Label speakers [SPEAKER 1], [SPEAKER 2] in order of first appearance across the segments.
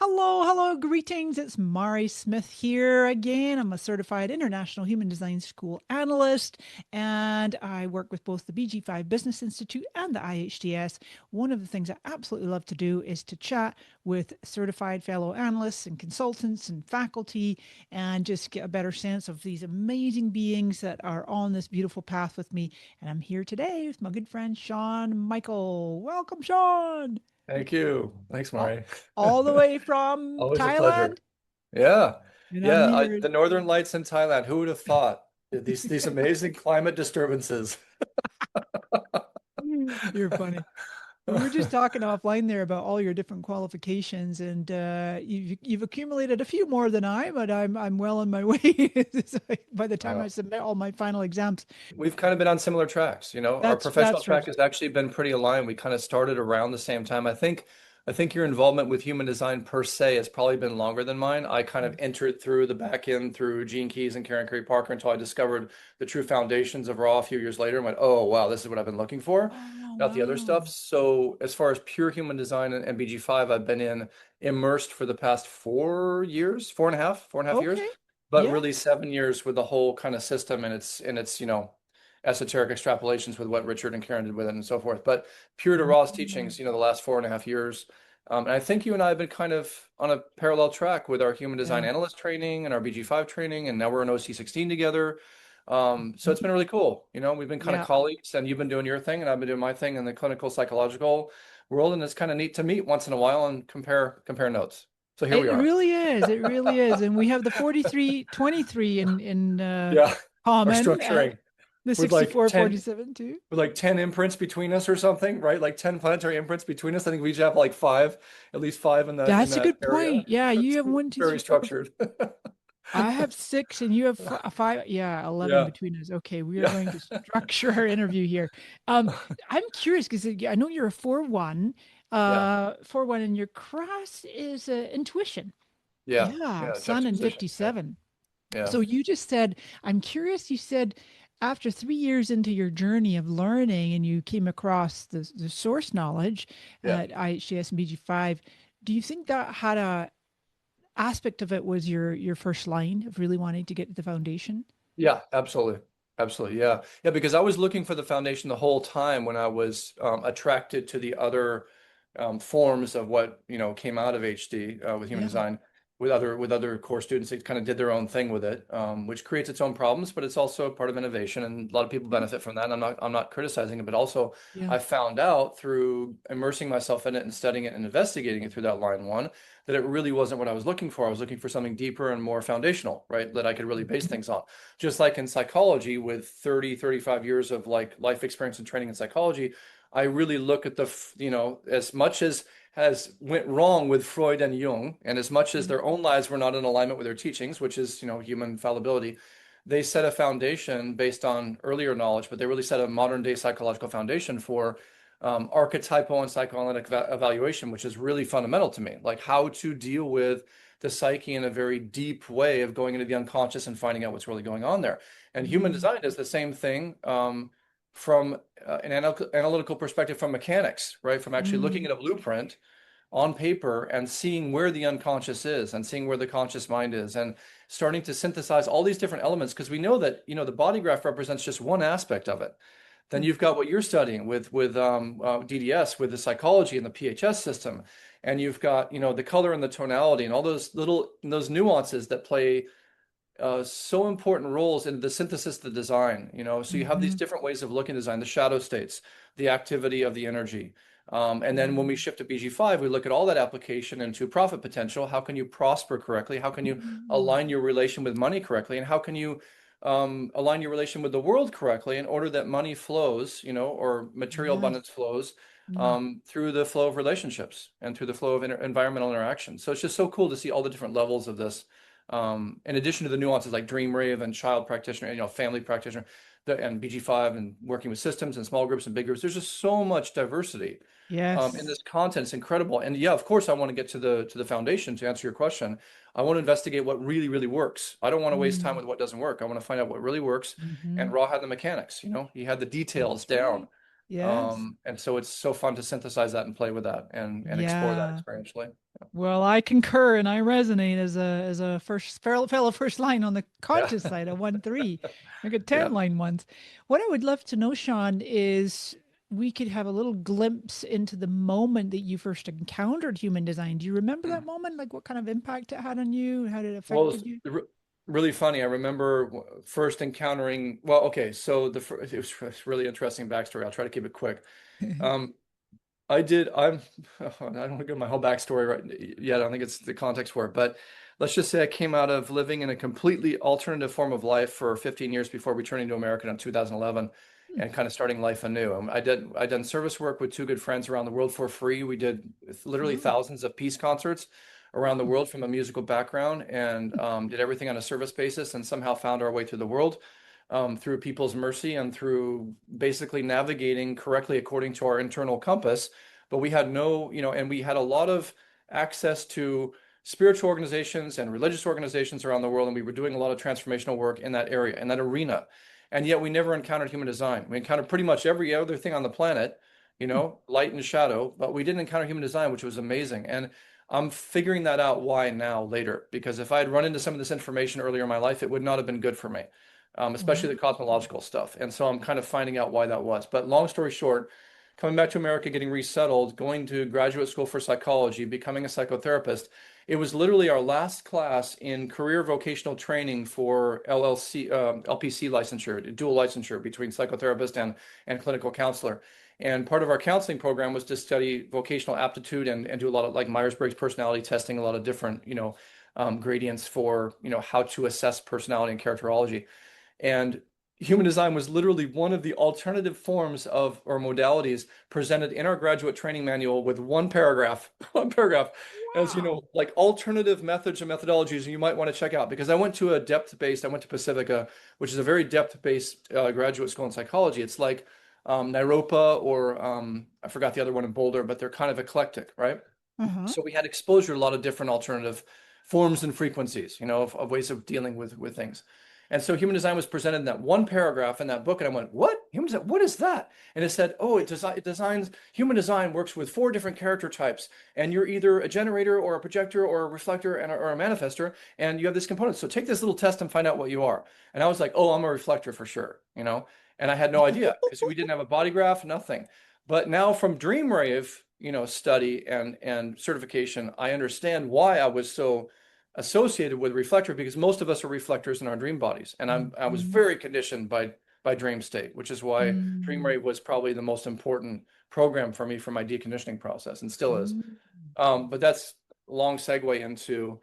[SPEAKER 1] Hello, hello, greetings. It's Mari Smith here again. I'm a certified international human design school analyst, and I work with both the BG5 Business Institute and the IHDS. One of the things I absolutely love to do is to chat with certified fellow analysts and consultants and faculty and just get a better sense of these amazing beings that are on this beautiful path with me. And I'm here today with my good friend Sean Michael. Welcome, Sean.
[SPEAKER 2] Thank you. Thanks,
[SPEAKER 1] All,
[SPEAKER 2] Mari.
[SPEAKER 1] all the way from
[SPEAKER 2] Always a pleasure.
[SPEAKER 1] Thailand.
[SPEAKER 2] Yeah.
[SPEAKER 1] And I'm
[SPEAKER 2] Yeah.
[SPEAKER 1] here.
[SPEAKER 2] The Northern Lights in Thailand. Who would have thought these amazing climate disturbances?
[SPEAKER 1] You're funny. We were just talking offline there about all your different qualifications, and you've accumulated a few more than I, but I'm well on my way. It's like by the time I
[SPEAKER 2] Wow.
[SPEAKER 1] submit all my final exams,
[SPEAKER 2] We've kind of been on similar tracks, Our professional
[SPEAKER 1] that's right.
[SPEAKER 2] track has actually been pretty aligned. We kind of started around the same time. I think your involvement with human design per se has probably been longer than mine. I kind of entered through the back end through Gene Keys and Karen Curry Parker until I discovered the true foundations of Raw a few years later and went, oh wow, this is what I've been looking for,
[SPEAKER 1] Oh
[SPEAKER 2] not the other
[SPEAKER 1] wow.
[SPEAKER 2] stuff. So as far as pure human design and BG5, I've been immersed for the past 4 years, 4.5 years,
[SPEAKER 1] Okay.
[SPEAKER 2] but
[SPEAKER 1] Yeah.
[SPEAKER 2] really 7 years with the whole kind of system and its esoteric extrapolations with what Richard and Karen did with it and so forth. But pure to Raw's
[SPEAKER 1] Mm.
[SPEAKER 2] teachings, the last 4.5 years. And I think you and I have been kind of on a parallel track with our human design
[SPEAKER 1] Yeah.
[SPEAKER 2] analyst training and our BG5 training, and now we're in OC16 together. So it's
[SPEAKER 1] Mhm.
[SPEAKER 2] been really cool. We've been kind of
[SPEAKER 1] Yeah.
[SPEAKER 2] colleagues, and you've been doing your thing, and I've been doing my thing in the clinical psychological world, and it's kind of neat to meet once in a while and compare notes. So here we
[SPEAKER 1] It
[SPEAKER 2] are.
[SPEAKER 1] really is. It really is. And we have the 4323 in
[SPEAKER 2] Yeah, our
[SPEAKER 1] common,
[SPEAKER 2] structuring
[SPEAKER 1] the
[SPEAKER 2] with like 10
[SPEAKER 1] 6447 too.
[SPEAKER 2] with like 10 imprints between us or something, right? Like 10 planetary imprints between us. I think we each have like five, at least five in that in
[SPEAKER 1] That's a
[SPEAKER 2] that
[SPEAKER 1] good
[SPEAKER 2] area.
[SPEAKER 1] point. Yeah, you
[SPEAKER 2] It's
[SPEAKER 1] have one, two,
[SPEAKER 2] very
[SPEAKER 1] three, four.
[SPEAKER 2] structured.
[SPEAKER 1] I have six, and you have five. Yeah, 11
[SPEAKER 2] Yeah.
[SPEAKER 1] between us. Okay, we are
[SPEAKER 2] Yeah.
[SPEAKER 1] going to structure our interview here. Um, I'm curious because I know you're a 4-1,
[SPEAKER 2] Yeah.
[SPEAKER 1] 4-1, and your cross is intuition.
[SPEAKER 2] Yeah.
[SPEAKER 1] Yeah,
[SPEAKER 2] Yeah.
[SPEAKER 1] Sun and
[SPEAKER 2] Juxtaposition. Yeah.
[SPEAKER 1] 57.
[SPEAKER 2] Yeah.
[SPEAKER 1] So you just said, I'm curious. You said after 3 years into your journey of learning, and you came across the source knowledge
[SPEAKER 2] Yeah.
[SPEAKER 1] at IHCS and BG5. Do you think that had a aspect of it was your first line of really wanting to get the foundation?
[SPEAKER 2] Yeah. Absolutely. Absolutely. Yeah. Yeah. Because I was looking for the foundation the whole time when I was attracted to the other forms of what came out of HD with human
[SPEAKER 1] Yeah.
[SPEAKER 2] design with other core students. They kind of did their own thing with it, which creates its own problems, but it's also part of innovation, and a lot of people
[SPEAKER 1] Yeah.
[SPEAKER 2] benefit from that. And I'm not criticizing it, but also
[SPEAKER 1] Yeah.
[SPEAKER 2] I found out through immersing myself in it and studying it and investigating it through that line one that it really wasn't what I was looking for. I was looking for something deeper and more foundational, right? That I could really base
[SPEAKER 1] Mhm.
[SPEAKER 2] things on. Just like in psychology, with 30, 35 years of like life experience and training in psychology, I really look at as much as has went wrong with Freud and Jung, and as much as
[SPEAKER 1] Yeah.
[SPEAKER 2] their own lives were not in alignment with their teachings, which is, human fallibility, they set a foundation based on earlier knowledge, but they really set a modern day psychological foundation for archetypal and psychoanalytic evaluation, which is really fundamental to me, like how to deal with the psyche in a very deep way of going into the unconscious and finding out what's really going on there. And human
[SPEAKER 1] Mm.
[SPEAKER 2] design does the same thing from an analytical perspective from mechanics, right? From actually looking
[SPEAKER 1] Mm.
[SPEAKER 2] at a blueprint on paper and seeing where the unconscious is and seeing where the conscious mind is and starting to synthesize all these different elements because we know that the body graph represents just one aspect of it. Then
[SPEAKER 1] Mm.
[SPEAKER 2] you've got what you're studying with DDS, with the psychology and the PHS system, and you've got the color and the tonality and all those nuances that play so important roles in the synthesis of the design. So you have these
[SPEAKER 1] Mhm.
[SPEAKER 2] different ways of looking at design, the shadow states, the activity of the energy. And then when we
[SPEAKER 1] Mm.
[SPEAKER 2] shift to BG5, we look at all that application into profit potential. How can you prosper correctly? How can you
[SPEAKER 1] Mm.
[SPEAKER 2] align your relation with money correctly? And how can you align your relation with the world correctly in order that money flows, or material
[SPEAKER 1] Yes.
[SPEAKER 2] abundance flows
[SPEAKER 1] Mm.
[SPEAKER 2] through the flow of relationships and through the flow of environmental interaction. So it's just so cool to see all the different levels of this in addition to the nuances like Dream Rave and child practitioner, family practitioner, and BG5 and working with systems and small groups and big groups, there's just so much diversity in
[SPEAKER 1] Yes.
[SPEAKER 2] this content. It's incredible. And yeah, of course, I want to get to the foundation to answer your question. I want to investigate what really, really works. I don't want to waste time
[SPEAKER 1] Mm.
[SPEAKER 2] with what doesn't work. I want to find out what really works. And
[SPEAKER 1] Mhm.
[SPEAKER 2] Raw had the mechanics, he had the details
[SPEAKER 1] That's
[SPEAKER 2] down.
[SPEAKER 1] right. Yes.
[SPEAKER 2] And so it's so fun to synthesize that and play with that and explore that
[SPEAKER 1] Yeah.
[SPEAKER 2] experientially.
[SPEAKER 1] Well, I concur and I resonate as a first fellow first line on the
[SPEAKER 2] Yeah.
[SPEAKER 1] conscious side. I won three. I got 10
[SPEAKER 2] Yeah.
[SPEAKER 1] line ones. What I would love to know, Sean, is we could have a little glimpse into the moment that you first encountered human design. Do you remember that moment? Like what kind of impact it had on you? How did it
[SPEAKER 2] Well,
[SPEAKER 1] affected you?
[SPEAKER 2] really funny. I remember first encountering, well, okay, so it was a really interesting backstory. I'll try to keep it quick. Um, I'm, I don't want to give my whole backstory right yet. I don't think it's the context for it, but let's just say I came out of living in a completely alternative form of life for 15 years before returning to America in 2011 and kind of starting life anew. I done service work with two good friends around the world for free. We did literally
[SPEAKER 1] Oh.
[SPEAKER 2] thousands of peace concerts around the world from a musical background and did everything on a service basis and somehow found our way through the world through people's mercy and through basically navigating correctly according to our internal compass. But we had no, and we had a lot of access to spiritual organizations and religious organizations around the world, and we were doing a lot of transformational work in that area, in that arena. And yet we never encountered human design. We encountered pretty much every other thing on the planet, light and shadow, but we didn't encounter human design, which was amazing. And I'm figuring that out why now later, because if I had run into some of this information earlier in my life, it would not have been good for me, especially
[SPEAKER 1] Wow.
[SPEAKER 2] the cosmological stuff. And so I'm kind of finding out why that was. But long story short, coming back to America, getting resettled, going to graduate school for psychology, becoming a psychotherapist, it was literally our last class in career vocational training for LPC licensure, dual licensure between psychotherapist and clinical counselor. And part of our counseling program was to study vocational aptitude and do a lot of like Myers-Briggs personality testing, a lot of different, gradients for, how to assess personality and characterology. And human design was literally one of the alternative forms of or modalities presented in our graduate training manual with one paragraph, one paragraph, as
[SPEAKER 1] Wow.
[SPEAKER 2] like alternative methods and methodologies you might want to check out. Because I went to Pacifica, which is a very depth-based graduate school in psychology. It's like Naropa or I forgot the other one in Boulder, but they're kind of eclectic, right?
[SPEAKER 1] Uh-huh.
[SPEAKER 2] So we had exposure to a lot of different alternative forms and frequencies, of ways of dealing with things. And so human design was presented in that one paragraph in that book, and I went, "What? Human design? What is that?" And it said, "Oh, it designs human design works with four different character types, and you're either a generator or a projector or a reflector or a manifester, and you have this component. So take this little test and find out what you are." And I was like, "Oh, I'm a reflector for sure." And I had no idea because we didn't have a body graph, nothing. But now from Dream Rave, study and certification, I understand why I was so associated with reflector because most of us are reflectors in our dream bodies, and I was
[SPEAKER 1] Mhm.
[SPEAKER 2] very conditioned by dream state, which is why Dream
[SPEAKER 1] Mm.
[SPEAKER 2] Rave was probably the most important program for me for my deconditioning process, and still is.
[SPEAKER 1] Mm.
[SPEAKER 2] But that's a long segue into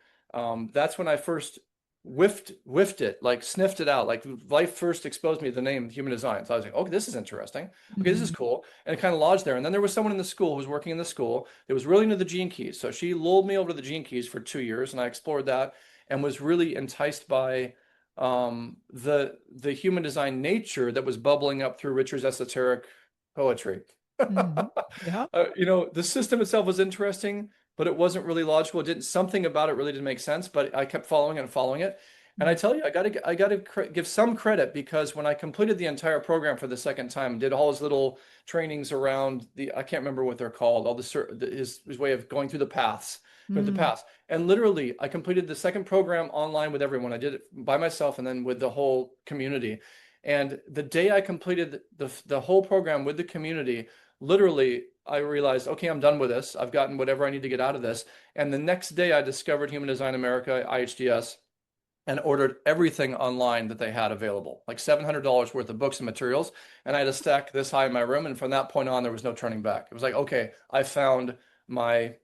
[SPEAKER 2] that's when I first whiffed it, like sniffed it out. Like life first exposed me to the name human design. So I was like, okay, this is interesting. Okay, this is
[SPEAKER 1] Mhm.
[SPEAKER 2] cool. And it kind of lodged there. And then there was someone in the school who was working in the school that was really into the gene keys. So she lulled me over to the gene keys for 2 years, and I explored that and was really enticed by the human design nature that was bubbling up through Richard's esoteric poetry.
[SPEAKER 1] Mhm. Yeah.
[SPEAKER 2] The system itself was interesting, but it wasn't really logical. It didn't, something about it really didn't make sense, but I kept following it and following it. And I
[SPEAKER 1] Mm.
[SPEAKER 2] tell you, I gotta give some credit because when I completed the entire program for the second time, did all his little trainings around I can't remember what they're called, all his way of going through the paths,
[SPEAKER 1] Mm.
[SPEAKER 2] And literally, I completed the second program online with everyone. I did it by myself and then with the whole community. And the day I completed the whole program with the community, literally, I realized, okay, I'm done with this. I've gotten whatever I need to get out of this. And the next day, I discovered Human Design America, IHDS, and ordered everything online that they had available, like $700 worth of books and materials. And I had a stack this high in my room. And from that point on, there was no turning back. It was like, okay, I found my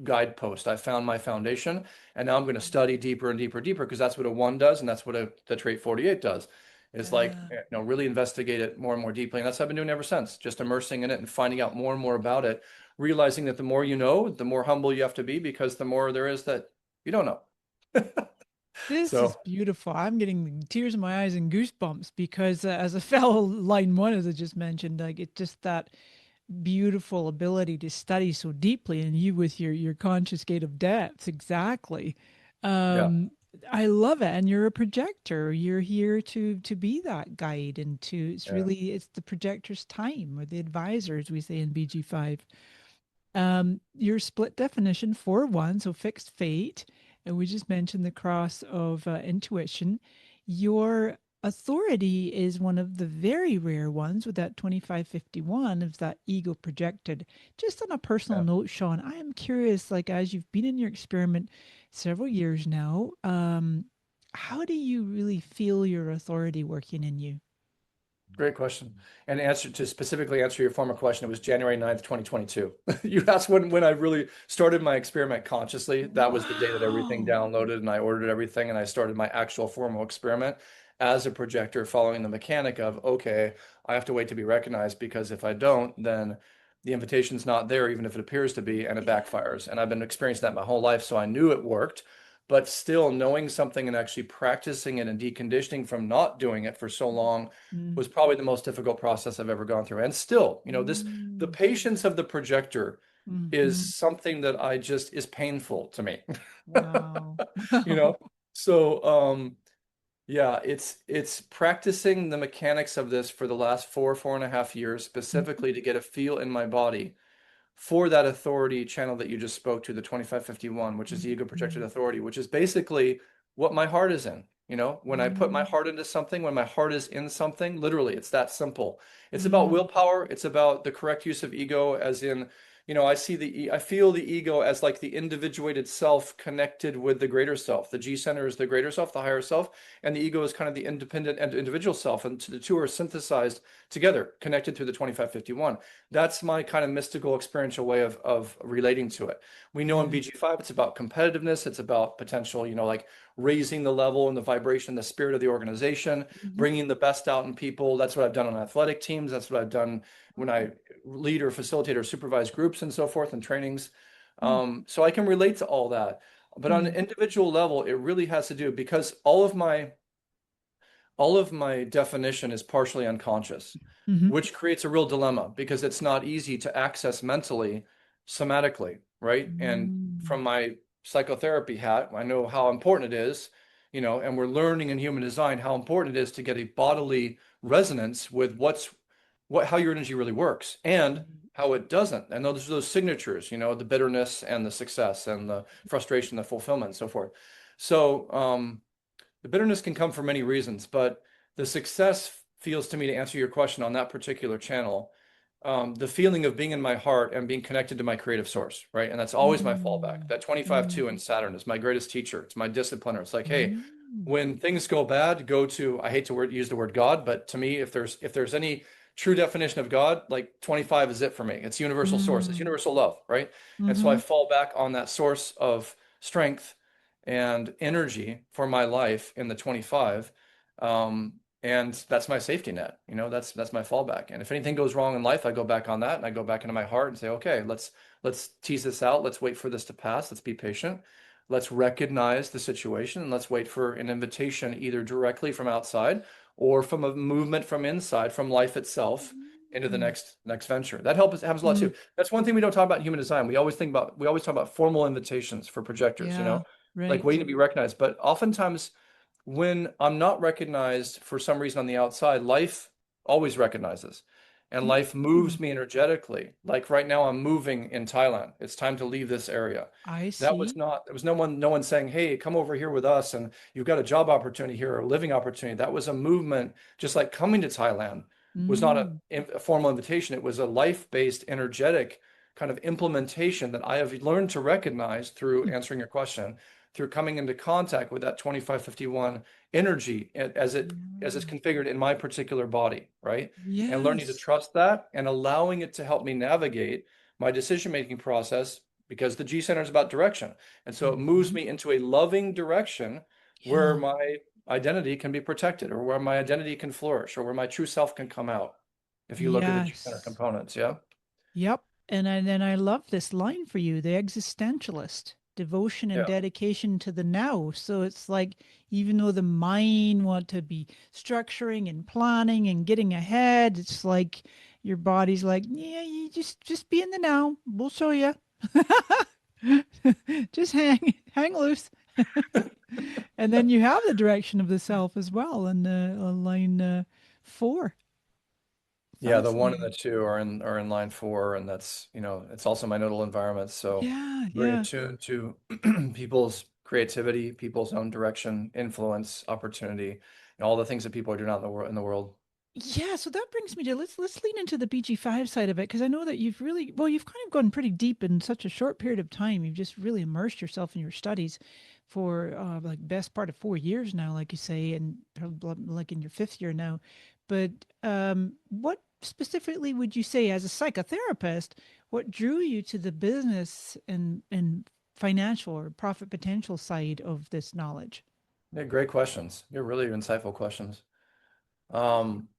[SPEAKER 2] guidepost. I found my foundation, and now I'm going to study deeper and deeper, deeper, because that's what a one does, and that's what the trait 48 does. Is like,
[SPEAKER 1] Yeah.
[SPEAKER 2] really investigate it more and more deeply, and that's what I've been doing ever since. Just immersing in it and finding out more and more about it, realizing that the more you know, the more humble you have to be, because the more there is that you don't know.
[SPEAKER 1] This is
[SPEAKER 2] So
[SPEAKER 1] beautiful. I'm getting tears in my eyes and goosebumps because as a fellow line one, as I just mentioned, like it's just that beautiful ability to study so deeply and you with your conscious gate of depth. Exactly.
[SPEAKER 2] yeah,
[SPEAKER 1] I love it. And you're a projector. You're here to be that guide and to
[SPEAKER 2] Yeah,
[SPEAKER 1] it's the projector's time or the advisor, as we say in BG5. Your split definition 4-1, so fixed fate, and we just mentioned the cross of intuition. Your authority is one of the very rare ones with that 2551 of that ego projected. Just on a personal
[SPEAKER 2] yeah.
[SPEAKER 1] note, Sean, I am curious, like as you've been in your experiment several years now, how do you really feel your authority working in you?
[SPEAKER 2] Great question. And answer to specifically answer your former question, it was January 9th, 2022. You asked when I really started my experiment consciously. That was the day that everything
[SPEAKER 1] Wow.
[SPEAKER 2] downloaded and I ordered everything and I started my actual formal experiment as a projector, following the mechanic of, okay, I have to wait to be recognized because if I don't, then the invitation's not there, even if it appears to be, and it backfires. And I've been experiencing that my whole life, so I knew it worked. But still, knowing something and actually practicing it and deconditioning from not doing it for so long
[SPEAKER 1] Mm,
[SPEAKER 2] was probably the most difficult process I've ever gone through. And still, the
[SPEAKER 1] mm,
[SPEAKER 2] patience of the projector is
[SPEAKER 1] mhm.
[SPEAKER 2] something that I just is painful to me.
[SPEAKER 1] Wow.
[SPEAKER 2] You
[SPEAKER 1] Wow.
[SPEAKER 2] know? So, yeah, it's practicing the mechanics of this for the last 4.5 years,
[SPEAKER 1] Mhm,
[SPEAKER 2] specifically to get a feel in my body for that authority channel that you just spoke to, the 2551, which is the ego projected
[SPEAKER 1] mhm,
[SPEAKER 2] authority, which is basically what my heart is in. When I put my
[SPEAKER 1] mhm,
[SPEAKER 2] heart into something, when my heart is in something, literally, it's that simple. It's about
[SPEAKER 1] mm,
[SPEAKER 2] willpower. It's about the correct use of ego, as in, I feel the ego as like the individuated self connected with the greater self. The G center is the greater self, the higher self, and the ego is kind of the independent and individual self. And the two are synthesized together, connected through the 2551. That's my kind of mystical experiential way of relating to it. We know in
[SPEAKER 1] yeah.
[SPEAKER 2] BG5 it's about competitiveness, it's about potential, like raising the level and the vibration, the spirit of the organization,
[SPEAKER 1] Mhm.
[SPEAKER 2] bringing the best out in people. That's what I've done on athletic teams. That's what I've done when I lead or facilitate or supervise groups and so forth and trainings.
[SPEAKER 1] Mm,
[SPEAKER 2] So I can relate to all that. But on an
[SPEAKER 1] mm,
[SPEAKER 2] individual level, it really has to do because all of my definition is partially unconscious,
[SPEAKER 1] mhm,
[SPEAKER 2] which creates a real dilemma because it's not easy to access mentally, somatically, right? And
[SPEAKER 1] mm,
[SPEAKER 2] from my psychotherapy hat, I know how important it is, and we're learning in human design how important it is to get a bodily resonance with how your energy really works and
[SPEAKER 1] mm,
[SPEAKER 2] how it doesn't. And those signatures, the bitterness and the success and the frustration, the fulfillment, and so forth. So, the bitterness can come for many reasons, but the success feels to me, to answer your question on that particular channel, the feeling of being in my heart and being connected to my creative source, right? And that's always my fallback.
[SPEAKER 1] mm,
[SPEAKER 2] That 25-2 in Saturn is my greatest teacher. It's my discipliner. It's like, hey,
[SPEAKER 1] mm,
[SPEAKER 2] when things go bad, go to, I hate to use the word God, but to me, if there's any true definition of God, like 25 is it for me. It's universal source. It's
[SPEAKER 1] mm,
[SPEAKER 2] universal love, right? And so I
[SPEAKER 1] mhm,
[SPEAKER 2] fall back on that source of strength and energy for my life in the 25. And that's my safety net. That's my fallback. And if anything goes wrong in life, I go back on that and I go back into my heart and say, okay, let's tease this out. Let's wait for this to pass. Let's be patient. Let's recognize the situation and let's wait for an invitation either directly from outside or from a movement from inside, from life itself into the
[SPEAKER 1] mm,
[SPEAKER 2] next venture. That happens a lot
[SPEAKER 1] mm,
[SPEAKER 2] too. That's one thing we don't talk about in human design. We always talk about formal invitations for projectors,
[SPEAKER 1] yeah,
[SPEAKER 2] like
[SPEAKER 1] right.
[SPEAKER 2] waiting to be recognized. But oftentimes when I'm not recognized for some reason on the outside, life always recognizes. And life
[SPEAKER 1] Mm,
[SPEAKER 2] moves me energetically. Like right now, I'm moving in Thailand. It's time to leave this area.
[SPEAKER 1] I
[SPEAKER 2] That was
[SPEAKER 1] see.
[SPEAKER 2] not, there was no one saying, hey, come over here with us and you've got a job opportunity here or a living opportunity. That was a movement, just like coming to Thailand was not
[SPEAKER 1] Mm,
[SPEAKER 2] a formal invitation. It was a life-based, energetic kind of implementation that I have learned to recognize through
[SPEAKER 1] mm,
[SPEAKER 2] answering your question, through coming into contact with that 2551 energy as it's
[SPEAKER 1] yeah.
[SPEAKER 2] configured in my particular body, right? And learning to
[SPEAKER 1] Yes.
[SPEAKER 2] trust that and allowing it to help me navigate my decision-making process because the G center is about direction. And so it moves
[SPEAKER 1] Mhm.
[SPEAKER 2] me into a loving direction where
[SPEAKER 1] Yeah.
[SPEAKER 2] my identity can be protected or where my identity can flourish or where my true self can come out. If you look at the G center
[SPEAKER 1] Yes.
[SPEAKER 2] components, yeah.
[SPEAKER 1] Yep. And I love this line for you, the existentialist, devotion and
[SPEAKER 2] Yeah.
[SPEAKER 1] dedication to the now. So it's like even though the mind want to be structuring and planning and getting ahead, it's like your body's like, yeah, you just be in the now. We'll show you. Just hang loose. And then you have the direction of the self as well in line 4.
[SPEAKER 2] Yeah, the one and the
[SPEAKER 1] Fascinating.
[SPEAKER 2] two are in line four, and that's, it's also my nodal environment. So
[SPEAKER 1] Yeah,
[SPEAKER 2] very
[SPEAKER 1] yeah.
[SPEAKER 2] attuned to people's creativity, people's own direction, influence, opportunity, and all the things that people are doing out in the world.
[SPEAKER 1] Yeah, so that brings me to let's lean into the BG5 side of it because I know that you've kind of gone pretty deep in such a short period of time. You've just really immersed yourself in your studies for like best part of 4 years now, like you say, and probably like in your fifth year now. But what specifically would you say as a psychotherapist, what drew you to the business and financial or profit potential side of this knowledge?
[SPEAKER 2] Yeah, great questions. You're really insightful questions. Um,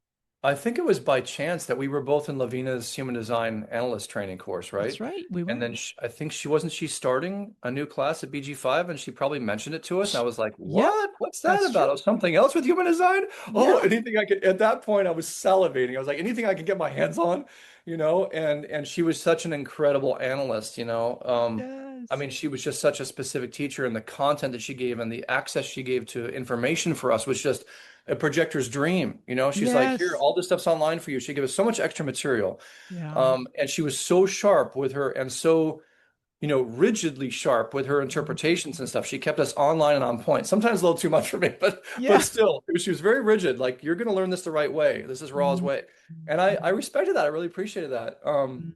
[SPEAKER 2] I think it was by chance that we were both in Lavina's human design analyst training course,
[SPEAKER 1] That's
[SPEAKER 2] right?
[SPEAKER 1] right, we
[SPEAKER 2] And
[SPEAKER 1] were.
[SPEAKER 2] then I think she starting a new class at BG5, and she probably mentioned it to us. And I was like,
[SPEAKER 1] Yep,
[SPEAKER 2] what? What's that
[SPEAKER 1] that's
[SPEAKER 2] about?
[SPEAKER 1] true.
[SPEAKER 2] Oh, something else with human design? Oh,
[SPEAKER 1] Yeah.
[SPEAKER 2] anything I could, at that point I was salivating. I was like, anything I could get my hands on, and she was such an incredible analyst, I
[SPEAKER 1] Yes.
[SPEAKER 2] mean, she was just such a specific teacher, and the content that she gave and the access she gave to information for us was just a projector's dream. She's like, here,
[SPEAKER 1] Yes.
[SPEAKER 2] all this stuff's online for you. She gave us so much extra material.
[SPEAKER 1] Yeah.
[SPEAKER 2] And she was so sharp with her and so, rigidly sharp with her
[SPEAKER 1] Mhm.
[SPEAKER 2] interpretations and stuff. She kept us online and on point. Sometimes a little too much for me, but
[SPEAKER 1] Yeah.
[SPEAKER 2] still, she was very rigid. Like, you're going to learn this the right way. This is Ra's
[SPEAKER 1] Mhm.
[SPEAKER 2] way. And I respected that. I really appreciated that.
[SPEAKER 1] Mhm.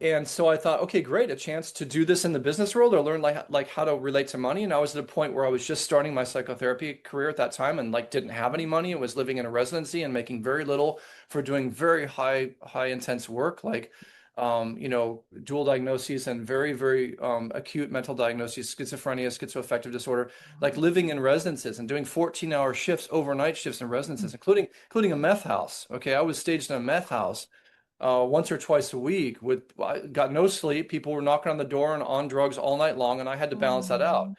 [SPEAKER 2] And so I thought, okay, great, a chance to do this in the business world or learn like how to relate to money. And I was at a point where I was just starting my psychotherapy career at that time and like didn't have any money and was living in a residency and making very little for doing very high intense work, like dual diagnoses and very, very acute mental diagnoses, schizophrenia, schizoaffective disorder, like living in residences and doing 14-hour shifts, overnight shifts in residences, including a meth house. Okay, I was staged in a meth house once or twice a week with I got no sleep. People were knocking on the door and on drugs all night long, and I had to balance that out.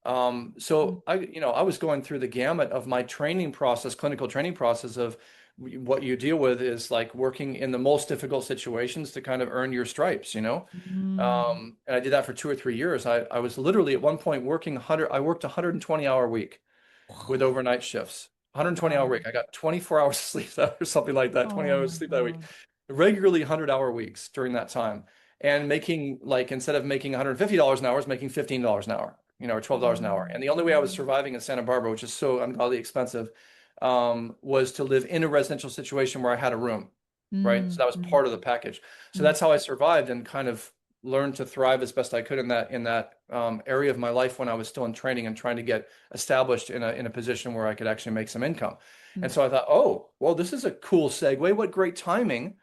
[SPEAKER 1] Oh.
[SPEAKER 2] So I was going through the gamut of my training process, clinical training process of what you deal with is like working in the most difficult situations to kind of earn your stripes.
[SPEAKER 1] Mm.
[SPEAKER 2] And I did that for 2 or 3 years. I was literally at one point working 100, I worked 120-hour week with overnight shifts. 120-hour
[SPEAKER 1] Wow.
[SPEAKER 2] week. I got 24 hours of sleep or something like that, 20
[SPEAKER 1] Oh
[SPEAKER 2] hours of
[SPEAKER 1] my
[SPEAKER 2] sleep that week.
[SPEAKER 1] God.
[SPEAKER 2] Regularly 100-hour weeks during that time. And making like instead of making $150 an hour, I was making $15 an hour, or $12 an hour. And the only way I was
[SPEAKER 1] Mm.
[SPEAKER 2] surviving in Santa Barbara, which is so ungodly expensive, was to live in a residential situation where I had a room, right? So
[SPEAKER 1] Mm.
[SPEAKER 2] that was
[SPEAKER 1] Mm.
[SPEAKER 2] part of the package. So
[SPEAKER 1] Mm.
[SPEAKER 2] that's how I survived and kind of learned to thrive as best I could in that area of my life when I was still in training and trying to get established in a position where I could actually make some income.
[SPEAKER 1] Mm.
[SPEAKER 2] And so I thought, oh, well, this is a cool segue. What great timing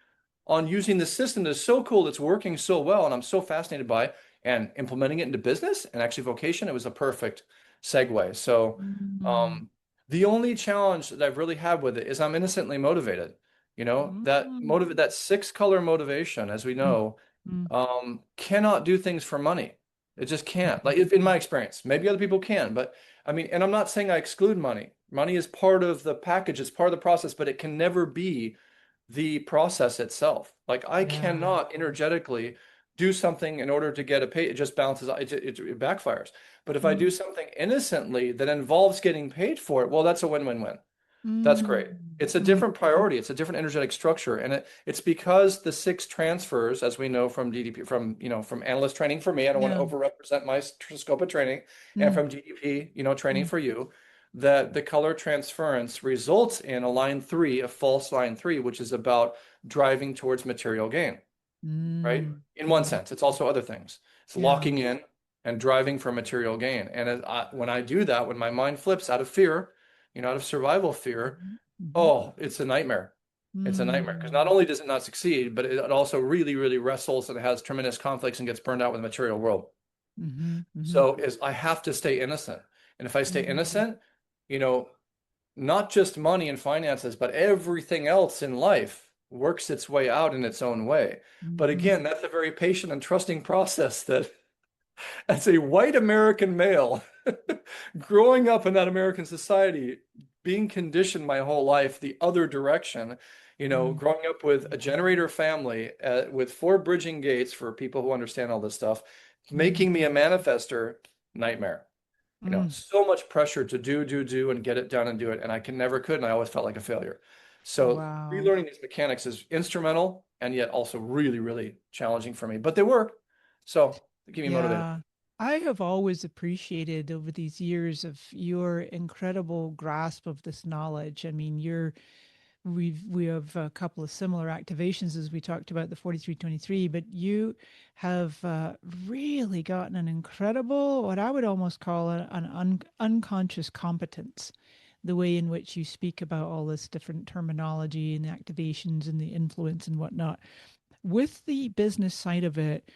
[SPEAKER 2] on using the system that's so cool, that's working so well, and I'm so fascinated by and implementing it into business and actually vocation. It was a perfect segue. So
[SPEAKER 1] Mm.
[SPEAKER 2] um, the only challenge that I've really had with it is I'm innocently motivated.
[SPEAKER 1] Mm.
[SPEAKER 2] That six color motivation, as we
[SPEAKER 1] Mm.
[SPEAKER 2] know,
[SPEAKER 1] Mm.
[SPEAKER 2] cannot do things for money. It just can't. Like
[SPEAKER 1] Mhm.
[SPEAKER 2] if, in my experience, maybe other people can, but I mean, and I'm not saying I exclude money. Money is part of the package, it's part of the process, but it can never be the process itself. Like I
[SPEAKER 1] Yeah.
[SPEAKER 2] cannot energetically do something in order to get a pay. It just bounces. It backfires. But if I
[SPEAKER 1] Mm.
[SPEAKER 2] do something innocently that involves getting paid for it, well, that's a win-win-win. That's great.
[SPEAKER 1] Mm.
[SPEAKER 2] It's a
[SPEAKER 1] Mm.
[SPEAKER 2] different priority. It's a different energetic structure, and it's because the six transfers, as we know from DDP, from analyst training for me. I don't want to
[SPEAKER 1] Yeah.
[SPEAKER 2] overrepresent my scope of training, and
[SPEAKER 1] Mm.
[SPEAKER 2] from DDP, training
[SPEAKER 1] Mm.
[SPEAKER 2] for you, that the color transference results in a line three, a false line three, which is about driving towards material gain, right?
[SPEAKER 1] Mm.
[SPEAKER 2] In one
[SPEAKER 1] Mm.
[SPEAKER 2] sense, it's also other things. It's
[SPEAKER 1] Yeah.
[SPEAKER 2] locking in and driving for material gain. And when I do that, when my mind flips out of fear, out of survival fear,
[SPEAKER 1] Mhm. Mhm.
[SPEAKER 2] oh, it's a nightmare. It's a nightmare because not
[SPEAKER 1] Mm.
[SPEAKER 2] only does it not succeed, but it also really, really wrestles and has tremendous conflicts and gets burned out with the material world.
[SPEAKER 1] Mhm. Mhm.
[SPEAKER 2] So is I have to stay innocent. And if I stay
[SPEAKER 1] Mm.
[SPEAKER 2] innocent, you know, not just money and finances, but everything else in life works its way out in its own way. But
[SPEAKER 1] Mhm.
[SPEAKER 2] again, that's a very patient and trusting process that as a white American male, growing up in that American society, being conditioned my whole life the other direction,
[SPEAKER 1] Mm.
[SPEAKER 2] growing up with a generator family with four bridging gates for people who understand all this stuff,
[SPEAKER 1] Mm.
[SPEAKER 2] making me a manifester, nightmare.
[SPEAKER 1] Mm.
[SPEAKER 2] So much pressure to do, and get it done and do it. And I never could. And I always felt like a failure. So
[SPEAKER 1] Wow.
[SPEAKER 2] relearning these mechanics is instrumental and yet also really, really challenging for me, but they work. So they keep me motivated.
[SPEAKER 1] Yeah. I have always appreciated over these years of your incredible grasp of this knowledge. I mean, we have a couple of similar activations as we talked about the 4323, but you have really gotten an incredible, what I would almost call unconscious competence, the way in which you speak about all this different terminology and the activations and the influence and whatnot. With the business side of it,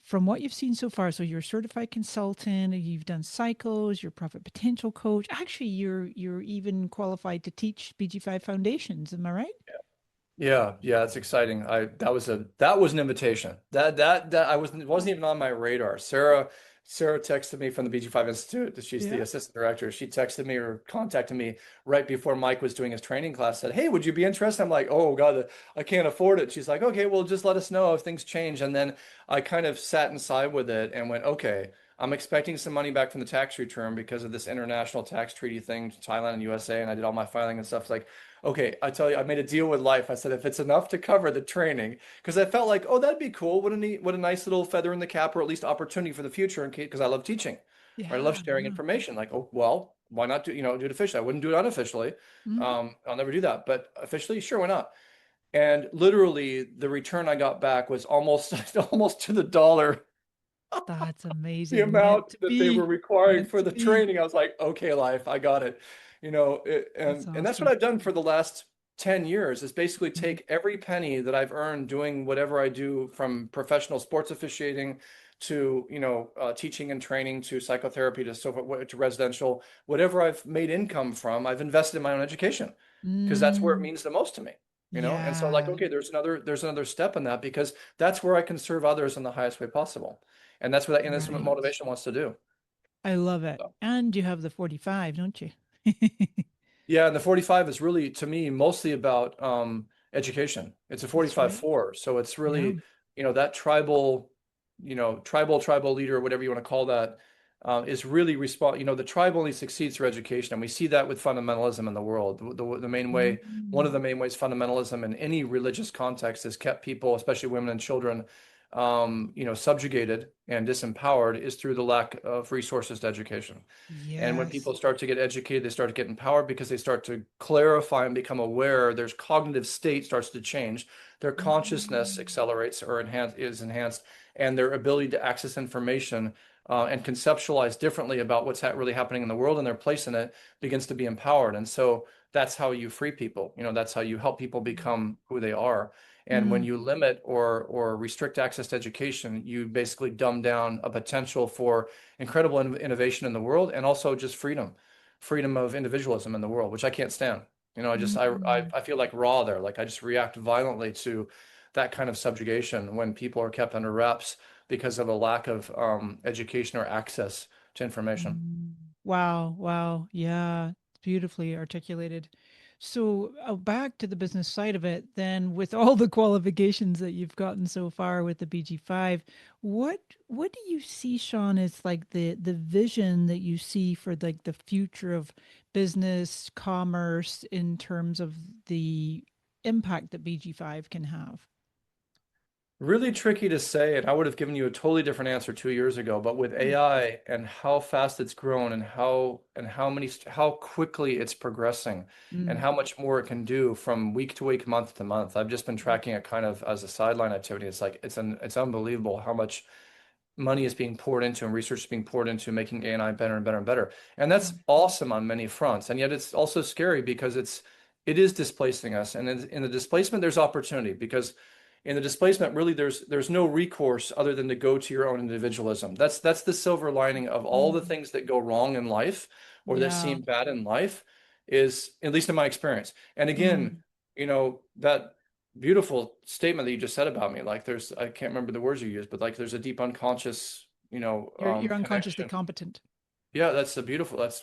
[SPEAKER 1] from what you've seen so far, so you're a certified consultant, you've done cycles, you're a profit potential coach. Actually, you're even qualified to teach BG5 foundations. Am I right?
[SPEAKER 2] Yeah, yeah, it's exciting. That was an invitation. That I wasn't even on my radar. Sarah texted me from the BG5 Institute. She's the
[SPEAKER 1] Yeah.
[SPEAKER 2] assistant director. She texted me or contacted me right before Mike was doing his training class. Said, "Hey, would you be interested?" I'm like, "Oh God, I can't afford it." She's like, "Okay, well, just let us know if things change." And then I kind of sat inside with it and went, "Okay, I'm expecting some money back from the tax return because of this international tax treaty thing, Thailand and USA, and I did all my filing and stuff." It's like, okay, I tell you, I made a deal with life. I said, if it's enough to cover the training, because I felt like, oh, that'd be cool. What a nice little feather in the cap, or at least opportunity for the future, in case, because I love teaching, right? I love
[SPEAKER 1] Yeah.
[SPEAKER 2] sharing
[SPEAKER 1] Yeah.
[SPEAKER 2] information. Like, oh, well, why not do it officially? I wouldn't do it unofficially.
[SPEAKER 1] Mhm.
[SPEAKER 2] I'll never do that, but officially, sure, why not? And literally, the return I got back was almost almost to the dollar
[SPEAKER 1] That's
[SPEAKER 2] the
[SPEAKER 1] amazing. Meant
[SPEAKER 2] amount
[SPEAKER 1] to
[SPEAKER 2] that they were
[SPEAKER 1] be.
[SPEAKER 2] requiring
[SPEAKER 1] Meant
[SPEAKER 2] for
[SPEAKER 1] to
[SPEAKER 2] the
[SPEAKER 1] be.
[SPEAKER 2] training. I was like, okay, life, I got it.
[SPEAKER 1] That's
[SPEAKER 2] And that's what
[SPEAKER 1] awesome.
[SPEAKER 2] I've done for the last 10 years is basically
[SPEAKER 1] Mhm.
[SPEAKER 2] take every penny that I've earned doing whatever I do, from professional sports officiating to, teaching and training, to psychotherapy, to to residential, whatever I've made income from, I've invested in my own education because that's where it
[SPEAKER 1] Mm,
[SPEAKER 2] means the most to me. And so like,
[SPEAKER 1] yeah.
[SPEAKER 2] okay, there's another step in that, because that's where I can serve others in the highest way possible. And that's what
[SPEAKER 1] Right.
[SPEAKER 2] motivation wants to do.
[SPEAKER 1] I love it.
[SPEAKER 2] So,
[SPEAKER 1] And you have the 45, don't you?
[SPEAKER 2] yeah, and the 45 is really, to me, mostly about education. It's a
[SPEAKER 1] That's right.
[SPEAKER 2] 45-4. So it's
[SPEAKER 1] Yeah.
[SPEAKER 2] really, that tribal leader, whatever you want to call that, is really the tribe only succeeds through education. And we see that with fundamentalism in the world. The main way, one of
[SPEAKER 1] Mm,
[SPEAKER 2] the main ways fundamentalism in any religious context has kept people, especially women and children, subjugated and disempowered, is through the lack of resources to education. And when
[SPEAKER 1] yes.
[SPEAKER 2] people start to get educated, they start to get empowered because they start to clarify and become aware. Their cognitive state starts to change. Their consciousness
[SPEAKER 1] Mm,
[SPEAKER 2] accelerates or is enhanced, and their ability to access information and conceptualize differently about what's really happening in the world and their place in it begins to be empowered. And so that's how you free people. That's how you help people become who they are. And when
[SPEAKER 1] mm,
[SPEAKER 2] you limit or restrict access to education, you basically dumb down a potential for incredible innovation in the world, and also just freedom of individualism in the world, which I can't stand. I just
[SPEAKER 1] mm.
[SPEAKER 2] I feel like Raw there. Like I just react violently to that kind of subjugation when people are kept under wraps because of a lack of education or access to information.
[SPEAKER 1] Mm. Wow, wow. Yeah, it's beautifully articulated. So, back to the business side of it, then with all the qualifications that you've gotten so far with the BG5, what what do you see, Sean, as like the vision that you see for like the future of business, commerce in terms of the impact that BG5 can have?
[SPEAKER 2] Really tricky to say, and I would have given you a totally different answer 2 years ago. But with
[SPEAKER 1] Mm,
[SPEAKER 2] AI and how fast it's grown, and how quickly it's progressing, and
[SPEAKER 1] mm,
[SPEAKER 2] how much more it can do from week to week, month to month, I've just been tracking it kind of as a sideline activity. It's like it's unbelievable how much money is being poured into and research is being poured into making AI better and better and better. And that's
[SPEAKER 1] right.
[SPEAKER 2] awesome on many fronts. And yet it's also scary because it is displacing us. And in the displacement, there's opportunity, because in the displacement, really there's no recourse other than to go to your own individualism. That's the silver lining of all the
[SPEAKER 1] Mm,
[SPEAKER 2] things that go wrong in life or that
[SPEAKER 1] yeah.
[SPEAKER 2] seem bad in life, is, at least in my experience. And again,
[SPEAKER 1] Mm.
[SPEAKER 2] that beautiful statement that you just said about me. Like I can't remember the words you used, but like there's a deep unconscious,
[SPEAKER 1] You're unconsciously
[SPEAKER 2] connection.
[SPEAKER 1] competent.
[SPEAKER 2] Yeah, that's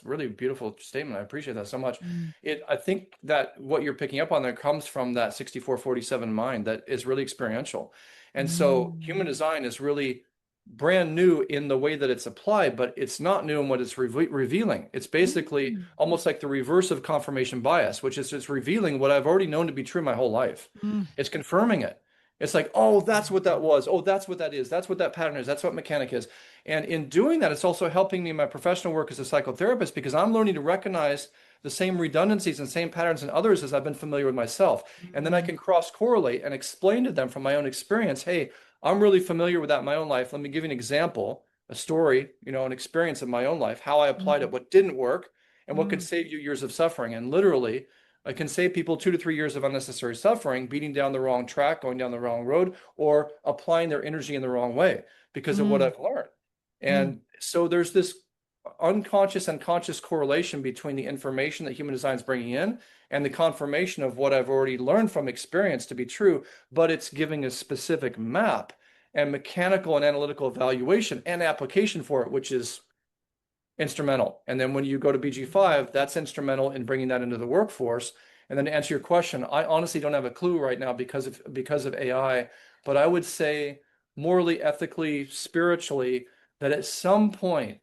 [SPEAKER 2] really beautiful statement. I appreciate that so much.
[SPEAKER 1] Mm,
[SPEAKER 2] I think that what you're picking up on there comes from that 64-47 mind that is really experiential. And so human
[SPEAKER 1] mm.
[SPEAKER 2] design is really brand new in the way that it's applied, but it's not new in what it's revealing. It's basically
[SPEAKER 1] Mm,
[SPEAKER 2] almost like the reverse of confirmation bias, which is it's revealing what I've already known to be true my whole life.
[SPEAKER 1] mm,
[SPEAKER 2] It's confirming it. It's like, oh, that's what that was. Oh, that's what that is. That's what that pattern is. That's what mechanic is. And in doing that, it's also helping me in my professional work as a psychotherapist because I'm learning to recognize the same redundancies and same patterns in others as I've been familiar with myself. And then I
[SPEAKER 1] mm,
[SPEAKER 2] can cross correlate and explain to them from my own experience, hey, I'm really familiar with that in my own life. Let me give you an example, a story, an experience in my own life, how I applied it,
[SPEAKER 1] mm,
[SPEAKER 2] what didn't work, and what could
[SPEAKER 1] mm,
[SPEAKER 2] save you years of suffering. And literally, I can save people 2 to 3 years of unnecessary suffering, beating down the wrong track, going down the wrong road, or applying their energy in the wrong way because of what
[SPEAKER 1] mm,
[SPEAKER 2] I've learned.
[SPEAKER 1] mm,
[SPEAKER 2] And so there's this unconscious and conscious correlation between the information that human design is bringing in and the confirmation of what I've already learned from experience to be true, but it's giving a specific map and mechanical and analytical evaluation and application for it, which is instrumental. And then when you go to BG5, that's instrumental in bringing that into the workforce. And then to answer your question, I honestly don't have a clue right now because of AI, but I would say morally, ethically, spiritually, that at some point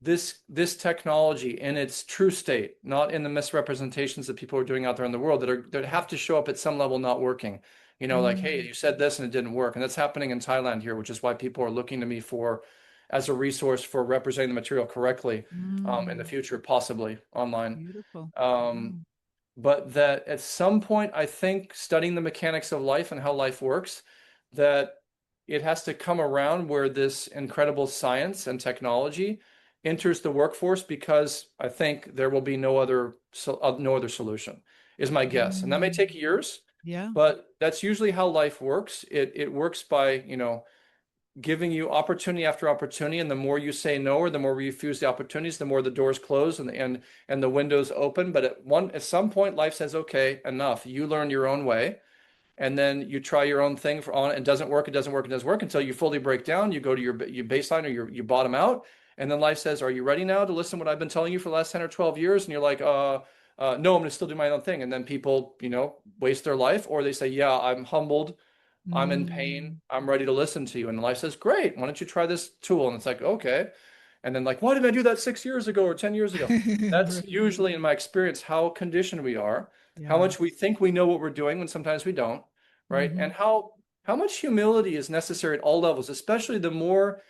[SPEAKER 2] this technology in its true state, not in the misrepresentations that people are doing out there in the world that have to show up at some level not working. Like, hey,
[SPEAKER 1] mm,
[SPEAKER 2] you said this and it didn't work. And that's happening in Thailand here, which is why people are looking to me for as a resource for representing the material correctly in the
[SPEAKER 1] mm.
[SPEAKER 2] future, possibly online.
[SPEAKER 1] Beautiful.
[SPEAKER 2] Um,
[SPEAKER 1] Wow.
[SPEAKER 2] but that at some point, I think studying the mechanics of life and how life works, that it has to come around where this incredible science and technology enters the workforce because I think there will be no other solution, is my guess. And that may
[SPEAKER 1] Mm.
[SPEAKER 2] take years,
[SPEAKER 1] Yeah.
[SPEAKER 2] but that's usually how life works. It works by, giving you opportunity after opportunity, and the more you say no or the more you refuse the opportunities, the more the doors close and the windows open. But at some point, life says, okay, enough. You learn your own way, and then you try your own thing for on it doesn't work, it doesn't work, it doesn't work until you fully break down. You go to your baseline or you bottom out, and then life says, are you ready now to listen to what I've been telling you for the last 10 or 12 years? And you're like, no, I'm going to still do my own thing. And then people, waste their life, or they say, yeah, I'm humbled, I'm in pain.
[SPEAKER 1] Mm.
[SPEAKER 2] I'm ready to listen to you. And life says, great. Why don't you try this tool? And it's like, okay. And then like, why didn't I do that 6 years ago or 10 years ago? That's
[SPEAKER 1] Right.
[SPEAKER 2] usually in my experience, how conditioned we are, how
[SPEAKER 1] Yeah.
[SPEAKER 2] much we think we know what we're doing when sometimes we don't, right?
[SPEAKER 1] Hmm.
[SPEAKER 2] And how much humility is necessary at all levels, especially the more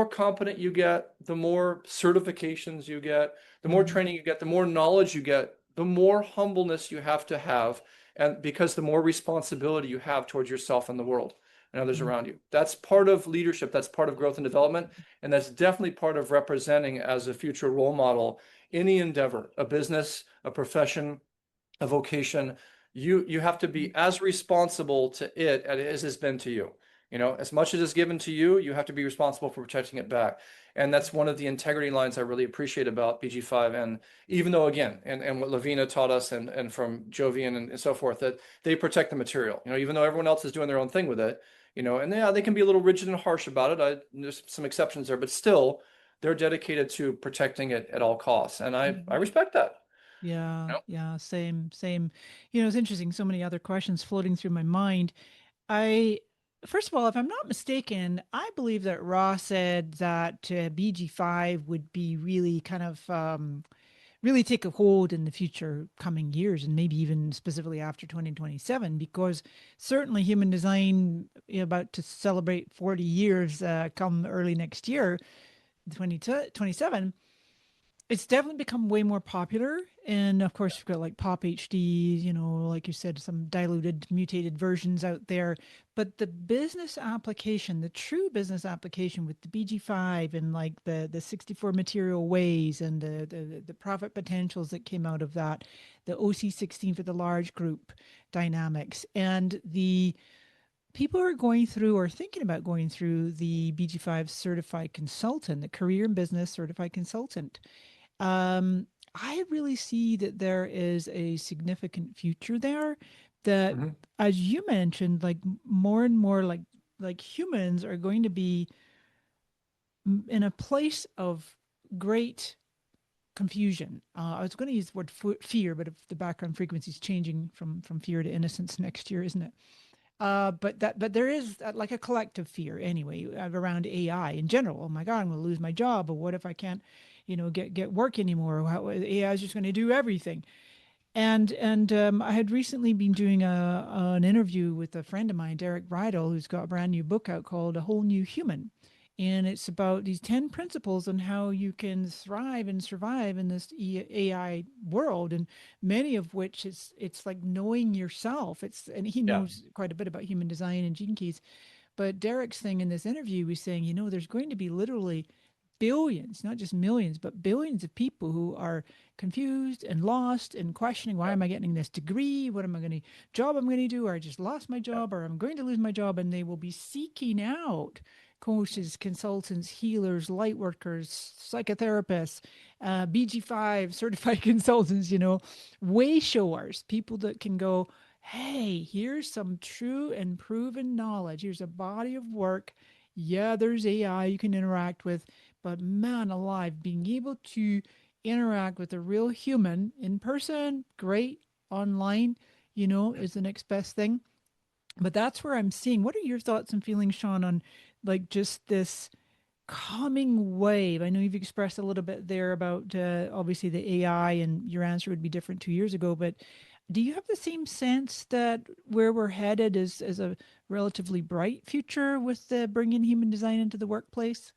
[SPEAKER 2] competent you get, the more certifications you get, the more
[SPEAKER 1] Hmm.
[SPEAKER 2] training you get, the more knowledge you get, the more humbleness you have, and because the more responsibility you have towards yourself and the world and others around you. That's part of leadership, that's part of growth and development, and that's definitely part of representing as a future role model any endeavor, a business, a profession, a vocation. You have to be as responsible to it as it has been to you. As much as is given to you, you have to be responsible for protecting it back. And that's one of the integrity lines I really appreciate about BG5. And even though, again, and what Lavina taught us and from Jovian and so forth, that they protect the material, even though everyone else is doing their own thing with it, and yeah, they can be a little rigid and harsh about it. There's some exceptions there, but still, they're dedicated to protecting it at all costs. And I
[SPEAKER 1] Hmm.
[SPEAKER 2] respect that.
[SPEAKER 1] Yeah,
[SPEAKER 2] You know?
[SPEAKER 1] yeah, same, same. It's interesting. So many other questions floating through my mind. I, first of all, if I'm not mistaken, I believe that Ra said that BG5 would be really kind of really take a hold in the future coming years, and maybe even specifically after 2027, because certainly human design about to celebrate 40 years come early next year, 2027. It's definitely become way more popular. And of course, you've got like Pop HD, like you said, some diluted, mutated versions out there. But the business application, the true business application with the BG5 and like the 64 material ways and the profit potentials that came out of that, the OC16 for the large group dynamics, and the people are going through or thinking about going through the BG5 certified consultant, the career and business certified consultant. um, I really see that there is a significant future there. That,
[SPEAKER 2] Mhm.
[SPEAKER 1] as you mentioned, like more and more, like humans are going to be in a place of great confusion. I was going to use the word fear, but if the background frequency is changing from fear to innocence next year, isn't it? But there is like a collective fear anyway around AI in general. Oh my God, I'm going to lose my job. Or what if I can't, get work anymore? How AI is just going to do everything. And I had recently been doing an interview with a friend of mine, Derek Bridle, who's got a brand new book out called A Whole New Human. And it's about these 10 principles on how you can thrive and survive in this AI world, and many of which it's like knowing yourself. And he
[SPEAKER 2] Yeah.
[SPEAKER 1] knows quite a bit about human design and gene keys. But Derek's thing in this interview was saying, there's going to be literally billions, not just millions, but billions of people who are confused and lost and questioning, why
[SPEAKER 2] Yeah.
[SPEAKER 1] am I getting this degree? What am I going to job I'm going to do? Or I just lost my
[SPEAKER 2] Yeah.
[SPEAKER 1] job, or I'm going to lose my job. And they will be seeking out coaches, consultants, healers, light workers, psychotherapists, BG5 certified consultants, way showers, people that can go, hey, here's some true and proven knowledge. Here's a body of work. Yeah, there's AI you can interact with, but man alive, being able to interact with a real human in person, great. Online, is the next best thing. But that's where I'm seeing. What are your thoughts and feelings, Sean, on like just this coming wave? I know you've expressed a little bit there about obviously the AI, and your answer would be different 2 years ago. But do you have the same sense that where we're headed is a relatively bright future with bringing human design into the workplace?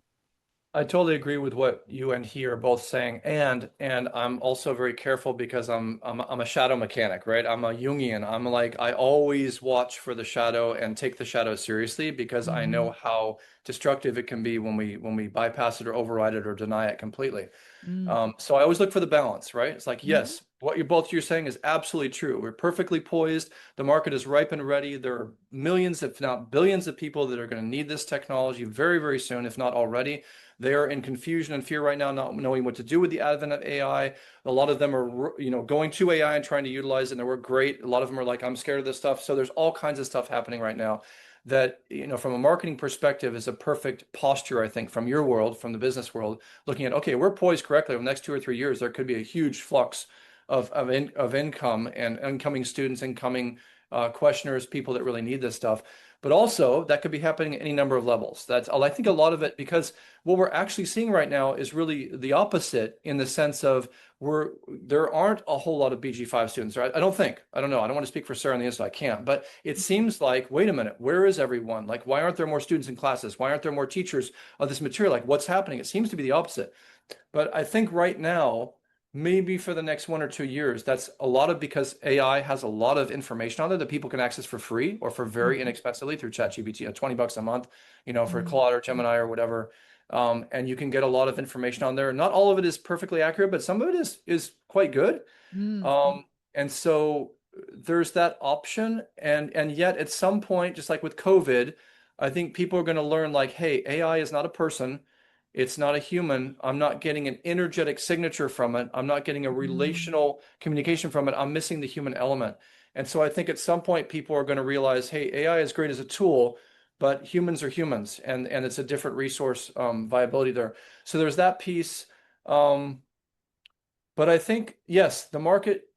[SPEAKER 2] I totally agree with what you and he are both saying, and I'm also very careful because I'm a shadow mechanic, right? I'm a Jungian. I'm like I always watch for the shadow and take the shadow seriously because I
[SPEAKER 1] Mm-hmm.
[SPEAKER 2] know how destructive it can be when we bypass it or override it or deny it completely.
[SPEAKER 1] Mm.
[SPEAKER 2] So I always look for the balance, right? It's like,
[SPEAKER 1] Mm-hmm.
[SPEAKER 2] yes, what you're saying is absolutely true. We're perfectly poised. The market is ripe and ready. There are millions, if not billions, of people that are going to need this technology very, very soon, if not already. They are in confusion and fear right now, not knowing what to do with the advent of AI. A lot of them are, going to AI and trying to utilize it, and they work great. A lot of them are like, I'm scared of this stuff. So there's all kinds of stuff happening right now that, from a marketing perspective is a perfect posture, I think, from your world, from the business world, looking at, okay, we're poised correctly over the next 2 or 3 years. There could be a huge flux of income and incoming students, incoming questioners, people that really need this stuff. But also that could be happening at any number of levels. That's I think a lot of it, because what we're actually seeing right now is really the opposite in the sense of there aren't a whole lot of BG5 students, right? I don't think. I don't know. I don't want to speak for Sarah on the inside. I can't. But it seems like, wait a minute, where is everyone? Like, why aren't there more students in classes? Why aren't there more teachers of this material? Like, what's happening? It seems to be the opposite. But I think right now, maybe for the next 1 or 2 years, that's a lot of because AI has a lot of information on it that people can access for free or for very
[SPEAKER 1] Mm-hmm.
[SPEAKER 2] inexpensively through ChatGPT, $20 a month, for
[SPEAKER 1] Mm-hmm.
[SPEAKER 2] Claude or Gemini or whatever. And you can get a lot of information on there. Not all of it is perfectly accurate, but some of it is quite good.
[SPEAKER 1] Mm-hmm.
[SPEAKER 2] And so there's that option. And yet at some point, just like with COVID, I think people are going to learn like, hey, AI is not a person. It's not a human. I'm not getting an energetic signature from it. I'm not getting a
[SPEAKER 1] Mm-hmm.
[SPEAKER 2] relational communication from it. I'm missing the human element. And so I think at some point people are going to realize, hey, AI is great as a tool, but humans are humans, and it's a different resource viability there. So there's that piece. But I think, yes, the market,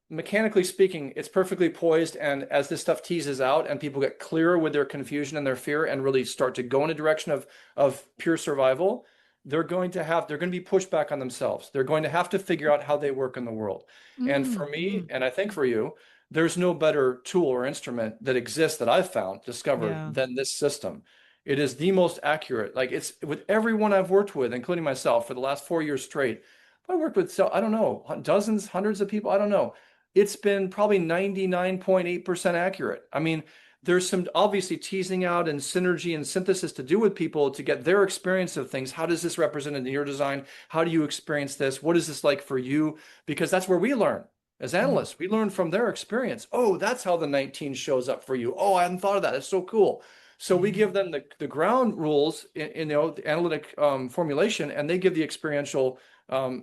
[SPEAKER 2] mechanically speaking, it's perfectly poised. And as this stuff teases out and people get clearer with their confusion and their fear and really start to go in a direction of pure survival, they're going to be pushed back on themselves. They're going to have to figure out how they work in the world. And for
[SPEAKER 1] Mm-hmm.
[SPEAKER 2] me, and I think for you, there's no better tool or instrument that exists that I've found, discovered,
[SPEAKER 1] Yeah.
[SPEAKER 2] than this system. It is the most accurate. Like it's with everyone I've worked with, including myself, for the last 4 years straight. I worked with, so I don't know, dozens, hundreds of people. I don't know. It's been probably 99.8% accurate. I mean, there's some obviously teasing out and synergy and synthesis to do with people to get their experience of things. How does this represent in your design? How do you experience this? What is this like for you? Because that's where we learn as
[SPEAKER 1] Mm.
[SPEAKER 2] analysts. We learn from their experience. Oh, that's how the 19 shows up for you. Oh, I hadn't thought of that. It's so cool. So we
[SPEAKER 1] Yeah.
[SPEAKER 2] give them the ground rules in the analytic formulation, and they give the experiential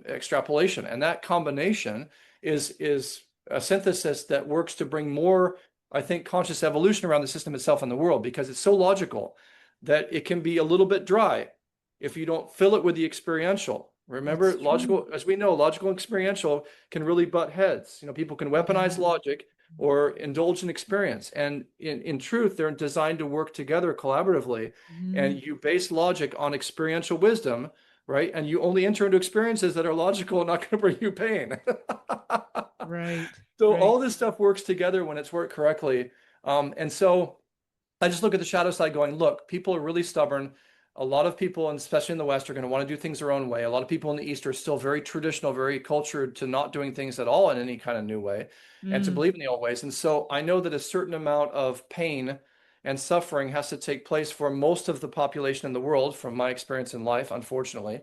[SPEAKER 2] extrapolation. And that combination is a synthesis that works to bring more, I think, conscious evolution around the system itself and the world, because it's so logical that it can be a little bit dry if you don't fill it with the experiential. Remember,
[SPEAKER 1] That's true.
[SPEAKER 2] logical, as we know, logical and experiential can really butt heads. People can weaponize
[SPEAKER 1] Yeah.
[SPEAKER 2] logic, or indulge in experience. And in truth, they're designed to work together collaboratively.
[SPEAKER 1] Mm,
[SPEAKER 2] And you base logic on experiential wisdom, right? And you only enter into experiences that are logical and not going to bring you pain.
[SPEAKER 1] right,
[SPEAKER 2] So
[SPEAKER 1] right.
[SPEAKER 2] all this stuff works together when it's worked correctly. And so I just look at the shadow side going, look, people are really stubborn. A lot of people, and especially in the West, are going to want to do things their own way. A lot of people in the East are still very traditional, very cultured to not doing things at all in any kind of new way and to
[SPEAKER 1] Mm,
[SPEAKER 2] believe in the old ways. And so I know that a certain amount of pain and suffering has to take place for most of the population in the world, from my experience in life, unfortunately,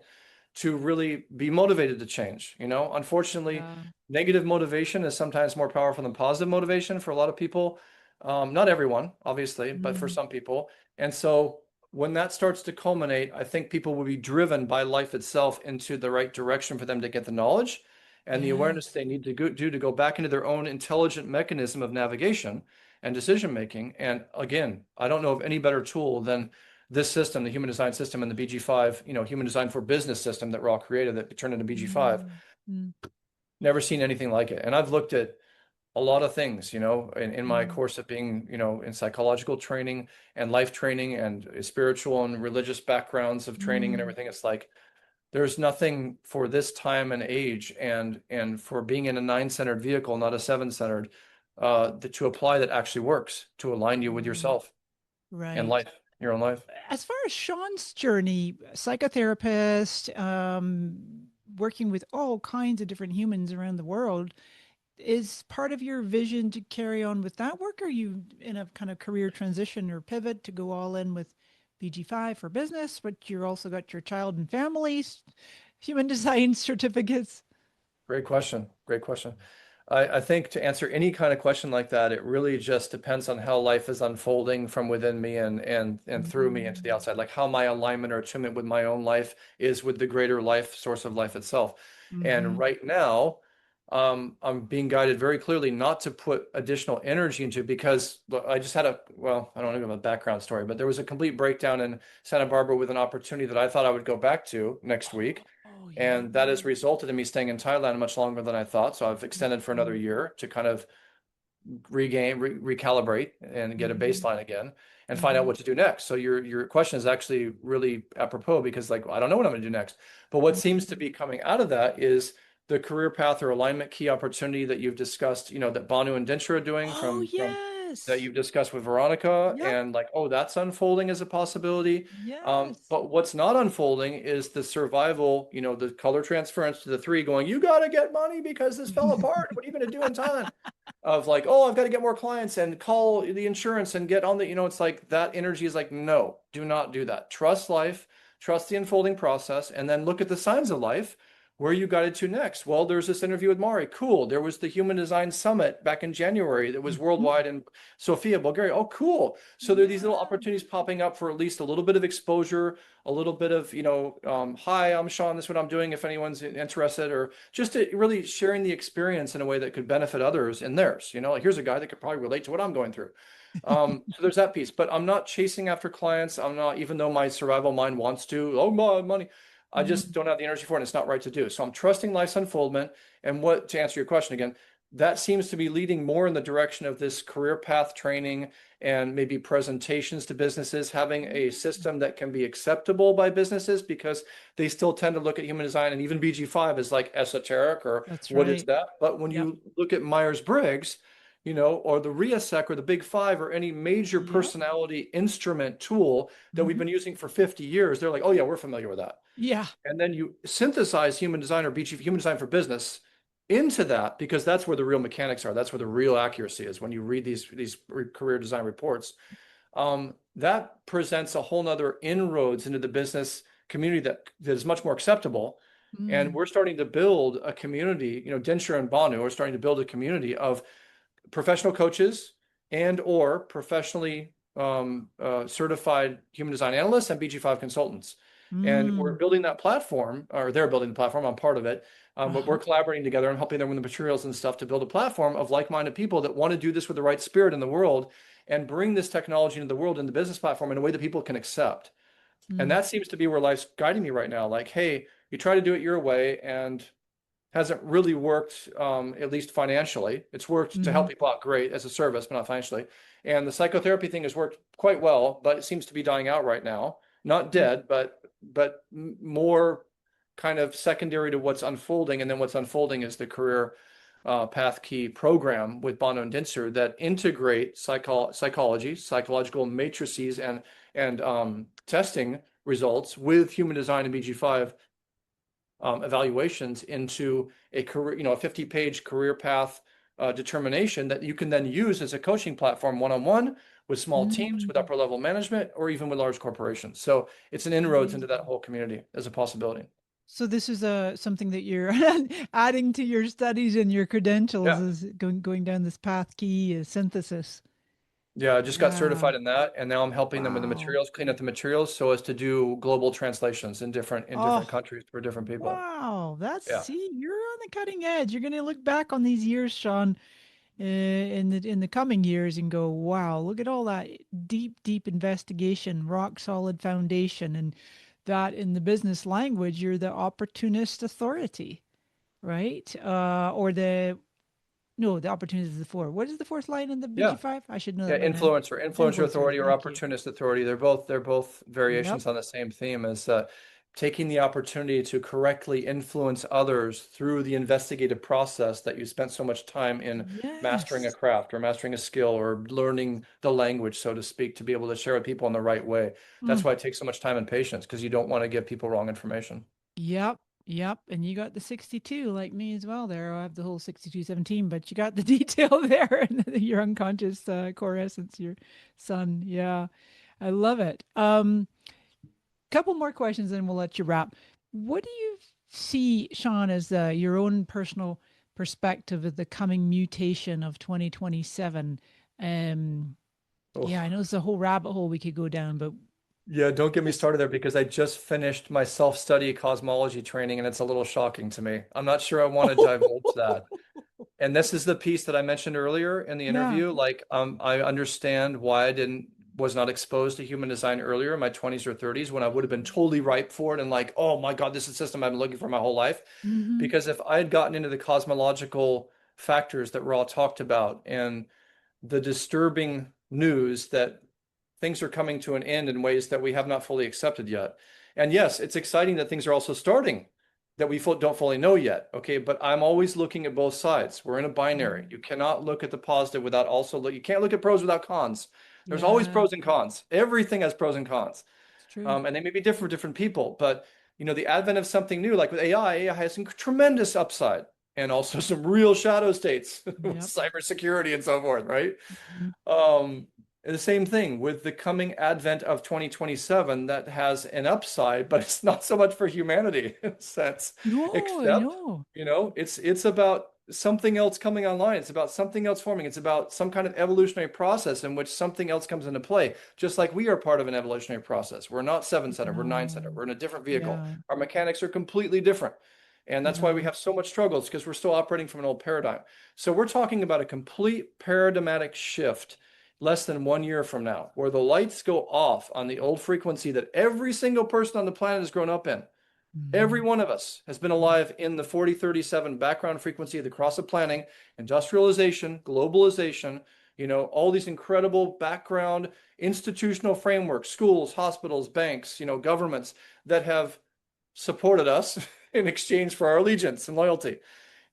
[SPEAKER 2] to really be motivated to change. Unfortunately,
[SPEAKER 1] yeah.
[SPEAKER 2] negative motivation is sometimes more powerful than positive motivation for a lot of people. Not everyone, obviously, but for
[SPEAKER 1] Mm,
[SPEAKER 2] some people. And so when that starts to culminate, I think people will be driven by life itself into the right direction for them to get the knowledge and the awareness
[SPEAKER 1] yes.
[SPEAKER 2] they need to do to go back into their own intelligent mechanism of navigation and decision making. And again, I don't know of any better tool than this system, the human design system and the BG5, human design for business system that Ra created that turned into BG5.
[SPEAKER 1] Mm, mm,
[SPEAKER 2] Never seen anything like it. And I've looked at a lot of things, in my
[SPEAKER 1] mm,
[SPEAKER 2] course of being, in psychological training and life training and spiritual and religious backgrounds of training and
[SPEAKER 1] mm.
[SPEAKER 2] everything. It's like there's nothing for this time and age and for being in a nine-centered vehicle, not a seven-centered, to apply that actually works to align you with
[SPEAKER 1] Mm,
[SPEAKER 2] yourself and
[SPEAKER 1] right.
[SPEAKER 2] life, your own life.
[SPEAKER 1] As far as Sean's journey, psychotherapist, working with all kinds of different humans around the world, is part of your vision to carry on with that work? Are you in a kind of career transition or pivot to go all in with BG5 for business, but you're also got your child and families, human design certificates?
[SPEAKER 2] Great question. Great question. I think to answer any kind of question like that, it really just depends on how life is unfolding from within me and through me into the
[SPEAKER 1] Mm,
[SPEAKER 2] outside, like how my alignment or attunement with my own life is with the greater life source of life itself. And
[SPEAKER 1] mm-hmm.
[SPEAKER 2] right now, I'm being guided very clearly not to put additional energy into because look, I just had I don't know a background story, but there was a complete breakdown in Santa Barbara with an opportunity that I thought I would go back to next week.
[SPEAKER 1] Oh, yeah.
[SPEAKER 2] And that has resulted in me staying in Thailand much longer than I thought. So I've extended for another year to kind of recalibrate and get a
[SPEAKER 1] Mm-hmm.
[SPEAKER 2] baseline again and find out
[SPEAKER 1] Mm-hmm.
[SPEAKER 2] what to do next. So your question is actually really apropos because like I don't know what I'm going to do next. But what seems to be coming out of that is the career path or alignment key opportunity that you've discussed, that Banu and Dinsha are doing
[SPEAKER 1] Oh,
[SPEAKER 2] from that
[SPEAKER 1] yes.
[SPEAKER 2] you've discussed with Veronica
[SPEAKER 1] Yep.
[SPEAKER 2] and like, oh, that's unfolding as a possibility.
[SPEAKER 1] Yes.
[SPEAKER 2] But what's not unfolding is the survival, the color transference to the three going, you got to get money because this fell apart. What are you going to do in Thailand? Of like, oh, I've got to get more clients and call the insurance and get on the, it's like that energy is like, no, do not do that. Trust life, trust the unfolding process, and then look at the signs of life. Where are you guided to next? Well, there's this interview with Mari. Cool. There was the Human Design Summit back in January that was
[SPEAKER 1] Mhm.
[SPEAKER 2] worldwide in Sofia, Bulgaria. Oh, cool. So there are these little
[SPEAKER 1] Yeah.
[SPEAKER 2] opportunities popping up for at least a little bit of exposure, a little bit of, hi, I'm Sean, this is what I'm doing if anyone's interested, or just to really sharing the experience in a way that could benefit others in theirs. Like here's a guy that could probably relate to what I'm going through. So there's that piece, but I'm not chasing after clients. I'm not, even though my survival mind wants to, oh, money. I just
[SPEAKER 1] Mm,
[SPEAKER 2] don't have the energy for it, and it's not right to do. So I'm trusting life's unfoldment. And to answer your question again, that seems to be leading more in the direction of this career path training and maybe presentations to businesses, having a
[SPEAKER 1] mm.
[SPEAKER 2] system that can be acceptable by businesses because they still tend to look at human design and even BG5 as like esoteric or
[SPEAKER 1] That's
[SPEAKER 2] what is
[SPEAKER 1] right.
[SPEAKER 2] that? But when
[SPEAKER 1] Yep.
[SPEAKER 2] you look at Myers-Briggs, or the RIASEC or the Big Five or any major
[SPEAKER 1] Yep.
[SPEAKER 2] personality instrument tool that we've
[SPEAKER 1] Hmm.
[SPEAKER 2] been using for 50 years, they're like, oh yeah, we're familiar with that.
[SPEAKER 1] Yeah.
[SPEAKER 2] And then you synthesize human design or BG, human design for business into that because that's where the real mechanics are. That's where the real accuracy is when you read these career design reports. That presents a whole nother inroads into the business community that is much more acceptable. And
[SPEAKER 1] Mm,
[SPEAKER 2] we're starting to build a community, Dinsher and Banu are starting to build a community of professional coaches and or professionally certified human design analysts and BG5 consultants. And we're
[SPEAKER 1] mm.
[SPEAKER 2] building that platform, or they're building the platform. I'm part of it. But
[SPEAKER 1] Uh-huh.
[SPEAKER 2] we're collaborating together and helping them with the materials and stuff to build a platform of like-minded people that want to do this with the right spirit in the world and bring this technology into the world in the business platform in a way that people can accept. And
[SPEAKER 1] Mm.
[SPEAKER 2] that seems to be where life's guiding me right now. Like, hey, you try to do it your way, and hasn't really worked, at least financially. It's worked to help
[SPEAKER 1] Hmm.
[SPEAKER 2] people out great as a service, but not financially. And the psychotherapy thing has worked quite well, but it seems to be dying out right now. Not
[SPEAKER 1] Yep.
[SPEAKER 2] dead, but more kind of secondary to what's unfolding. And then what's unfolding is the career path key program with Bono and Dinser that integrate psychology, psychological matrices, and testing results with human design and BG5 evaluations into a career, a 50-page career path determination that you can then use as a coaching platform one-on-one with small teams, with
[SPEAKER 1] Mm.
[SPEAKER 2] upper level management, or even with large corporations. So it's an inroads into that
[SPEAKER 1] Amazing.
[SPEAKER 2] whole community as a possibility.
[SPEAKER 1] So this is something that you're adding to your studies and your credentials
[SPEAKER 2] Yeah.
[SPEAKER 1] is going down this path key synthesis.
[SPEAKER 2] Yeah, I just got
[SPEAKER 1] Yeah.
[SPEAKER 2] certified in that, and now I'm helping them with the
[SPEAKER 1] Wow.
[SPEAKER 2] materials, clean up the materials so as to do global translations in different
[SPEAKER 1] Oh,
[SPEAKER 2] countries for different people.
[SPEAKER 1] wow. That's
[SPEAKER 2] Yeah.
[SPEAKER 1] see, you're on the cutting edge. You're going to look back on these years, Sean, in the coming years and go, wow, look at all that deep investigation, rock solid foundation, and that in the business language, you're the opportunist authority, right? Or the no, the opportunist is the four. What is the fourth line in the
[SPEAKER 2] Yeah.
[SPEAKER 1] BG5? I should know
[SPEAKER 2] Yeah,
[SPEAKER 1] that by now.
[SPEAKER 2] influencer
[SPEAKER 1] Influencer.
[SPEAKER 2] authority or
[SPEAKER 1] Thank you.
[SPEAKER 2] opportunist authority. They're both
[SPEAKER 1] Yep.
[SPEAKER 2] variations on the same theme as taking the opportunity to correctly influence others through the investigative process that you spent so much time in mastering a
[SPEAKER 1] Yes.
[SPEAKER 2] craft or mastering a skill or learning the language, so to speak, to be able to share with people in the right way. That's
[SPEAKER 1] Mm.
[SPEAKER 2] why it takes so much time and patience because you don't want to give people wrong information.
[SPEAKER 1] Yep. Yep. And you got the 62 like me as well there. I have the whole 6217, but you got the detail there and your unconscious core essence, your son. Yeah. I love it. Couple more questions and we'll let you wrap. What do you see, Sean, as your own personal perspective of the coming mutation of 2027? Um, yeah, I
[SPEAKER 2] Oh.
[SPEAKER 1] know it's a whole rabbit hole we could go down, but
[SPEAKER 2] Yeah, don't get me
[SPEAKER 1] just
[SPEAKER 2] started there because I just finished my self-study cosmology training and it's a little shocking to me. I'm not sure I want to divulge that. And this is the piece that I mentioned earlier in the
[SPEAKER 1] yeah.
[SPEAKER 2] interview. Like, I understand why was not exposed to human design earlier in my 20s or 30s when I would have been totally ripe for it and like, oh my God, this is a system I've been looking for my whole life.
[SPEAKER 1] Hmm.
[SPEAKER 2] Because if I had gotten into the cosmological factors that Ra talked about and the disturbing news that things are coming to an end in ways that we have not fully accepted yet. And yes, it's exciting that things are also starting that we don't fully know yet. Okay, but I'm always looking at both sides. We're in a binary. You cannot look at the positive without also look. You can't look at pros without cons. There's always
[SPEAKER 1] Yeah,
[SPEAKER 2] pros and cons. Everything has pros and cons,
[SPEAKER 1] it's true.
[SPEAKER 2] and they may be different for different people. But the advent of something new, like with AI has some tremendous upside and also some real shadow states with
[SPEAKER 1] Yep.
[SPEAKER 2] cybersecurity and so forth, right?
[SPEAKER 1] Mhm.
[SPEAKER 2] Um, the same thing with the coming advent of 2027 that has an upside, but it's not so much for humanity in a sense,
[SPEAKER 1] No, I
[SPEAKER 2] except,
[SPEAKER 1] know.
[SPEAKER 2] it's about something else coming online. It's about something else forming. It's about some kind of evolutionary process in which something else comes into play, just like we are part of an evolutionary process. We're not seven center, we're nine center.
[SPEAKER 1] No.
[SPEAKER 2] We're in a different vehicle.
[SPEAKER 1] Yeah,
[SPEAKER 2] Our mechanics are completely different. And that's why we
[SPEAKER 1] yeah.
[SPEAKER 2] have so much struggles because we're still operating from an old paradigm. So we're talking about a complete paradigmatic shift less than 1 year from now, where the lights go off on the old frequency that every single person on the planet has grown up in. Every
[SPEAKER 1] Mhm.
[SPEAKER 2] one of us has been alive in the 4037 background frequency of the cross of planning, industrialization, globalization, all these incredible background institutional frameworks, schools, hospitals, banks, governments that have supported us in exchange for our allegiance and loyalty.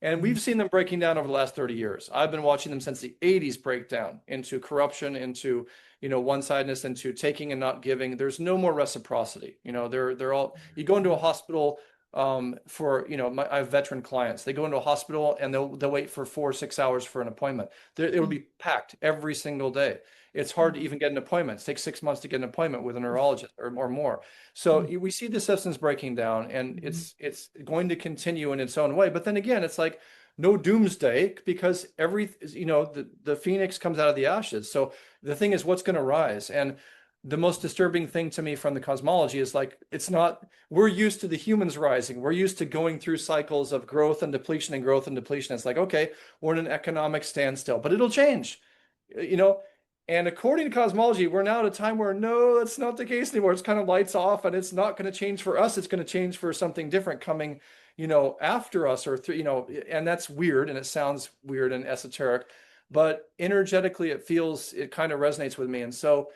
[SPEAKER 2] And
[SPEAKER 1] Mhm.
[SPEAKER 2] we've seen them breaking down over the last 30 years. I've been watching them since the 80s break down into corruption, into, one-sidedness, into taking and not giving. There's no more reciprocity. They're all, you go into a hospital for, I have veteran clients. They go into a hospital and they'll wait for 4 or 6 hours for an appointment. It'll
[SPEAKER 1] Mm.
[SPEAKER 2] be packed every single day. It's hard to
[SPEAKER 1] Wow.
[SPEAKER 2] even get an appointment. It takes 6 months to get an appointment with a
[SPEAKER 1] Oof.
[SPEAKER 2] neurologist or more. So
[SPEAKER 1] Mm.
[SPEAKER 2] we see the systems breaking down, and
[SPEAKER 1] Mhm.
[SPEAKER 2] it's going to continue in its own way. But then again, it's like no doomsday because the phoenix comes out of the ashes. So the thing is, what's going to rise? And the most disturbing thing to me from the cosmology is like it's not. We're used to the humans rising. We're used to going through cycles of growth and depletion and growth and depletion. It's like, okay, we're in an economic standstill, but it'll change. You know, and according to cosmology, we're now at a time where no, that's not the case anymore. It's kind of lights off and it's not going to change for us. It's going to change for something different coming after us or through, and that's weird and it sounds weird and esoteric, but energetically it kind of resonates with me. And so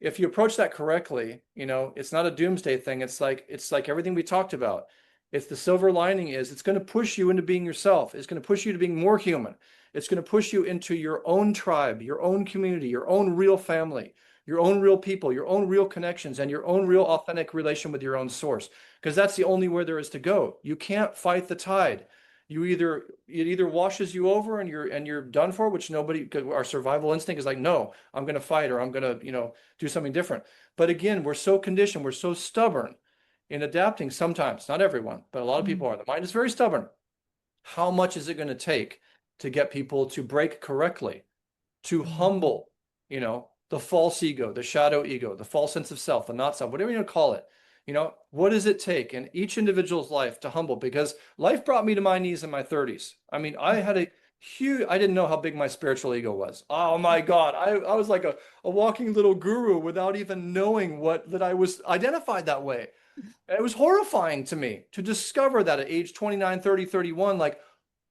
[SPEAKER 2] if you approach that correctly, it's not a doomsday thing. It's like everything we talked about. It's the silver lining is it's going to push you into being yourself. It's going to push you to being more human. It's going to push you into your own tribe, your own community, your own real family, your own real people, your own real connections, and your own real authentic relation with your own source. Because that's the only way there is to go. You can't fight the tide. It either washes you over and you're done for, which nobody, our survival instinct is like, no, I'm going to fight or I'm going to, do something different. But again, we're so conditioned, we're so stubborn in adapting sometimes, not everyone, but a lot of
[SPEAKER 1] Mm.
[SPEAKER 2] people are. The mind is very stubborn. How much is it going to take to get people to break correctly, to
[SPEAKER 1] Mm.
[SPEAKER 2] humble, the false ego, the shadow ego, the false sense of self, the not self, whatever you want to call it? What does it take in each individual's life to humble? Because life brought me to my knees in my 30s. I mean, I didn't know how big my spiritual ego was. Oh my God. I was like a walking little guru without even knowing that I was identified that way. And it was horrifying to me to discover that at age 29, 30, 31, like,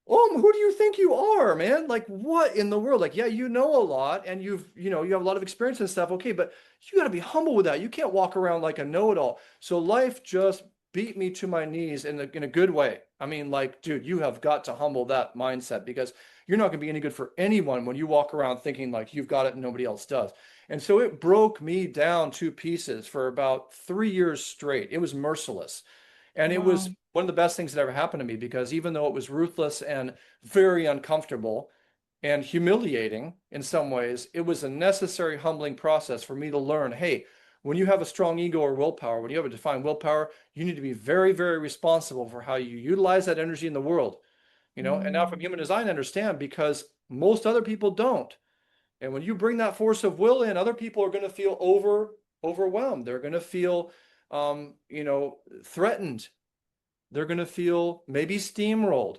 [SPEAKER 2] oh, who do you think you are, man? Like, what in the world? Like, yeah, you know a lot and you have a lot of experience and stuff. Okay, but you got to be humble with that. You can't walk around like a know-it-all. So life just beat me to my knees in a good way. I mean, like, dude, you have got to humble that mindset because you're not going to be any good for anyone when you walk around thinking like you've got it and nobody else does. And so it broke me down to pieces for about 3 years straight. It was merciless. And it was
[SPEAKER 1] Wow.
[SPEAKER 2] one of the best things that ever happened to me because even though it was ruthless and very uncomfortable and humiliating in some ways, it was a necessary humbling process for me to learn, hey, when you have a strong ego or willpower, when you have a defined willpower, you need to be very, very responsible for how you utilize that energy in the world. And now from
[SPEAKER 1] Mm.
[SPEAKER 2] human design, I understand because most other people don't. And when you bring that force of will in, other people are going to feel overwhelmed. They're going to feel threatened. They're going to feel maybe steamrolled.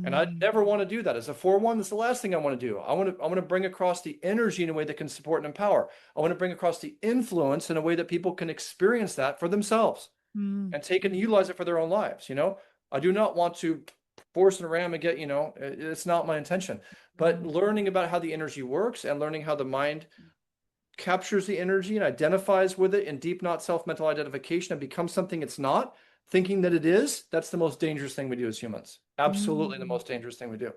[SPEAKER 2] And I
[SPEAKER 1] Mm.
[SPEAKER 2] never want to do that. As a 4-1, that's the last thing I want to do. I want to bring across the energy in a way that can support and empower. I want to bring across the influence in a way that people can experience that for themselves
[SPEAKER 1] Mm.
[SPEAKER 2] and take it and utilize it for their own lives. I do not want to force and ram and get, it's not my intention. But
[SPEAKER 1] Mm.
[SPEAKER 2] learning about how the energy works and learning how the mind captures the energy and identifies with it in deep not self mental identification and becomes something it's not, thinking that it is, that's the most dangerous thing we do as humans. Absolutely the
[SPEAKER 1] Mm.
[SPEAKER 2] most dangerous thing we do.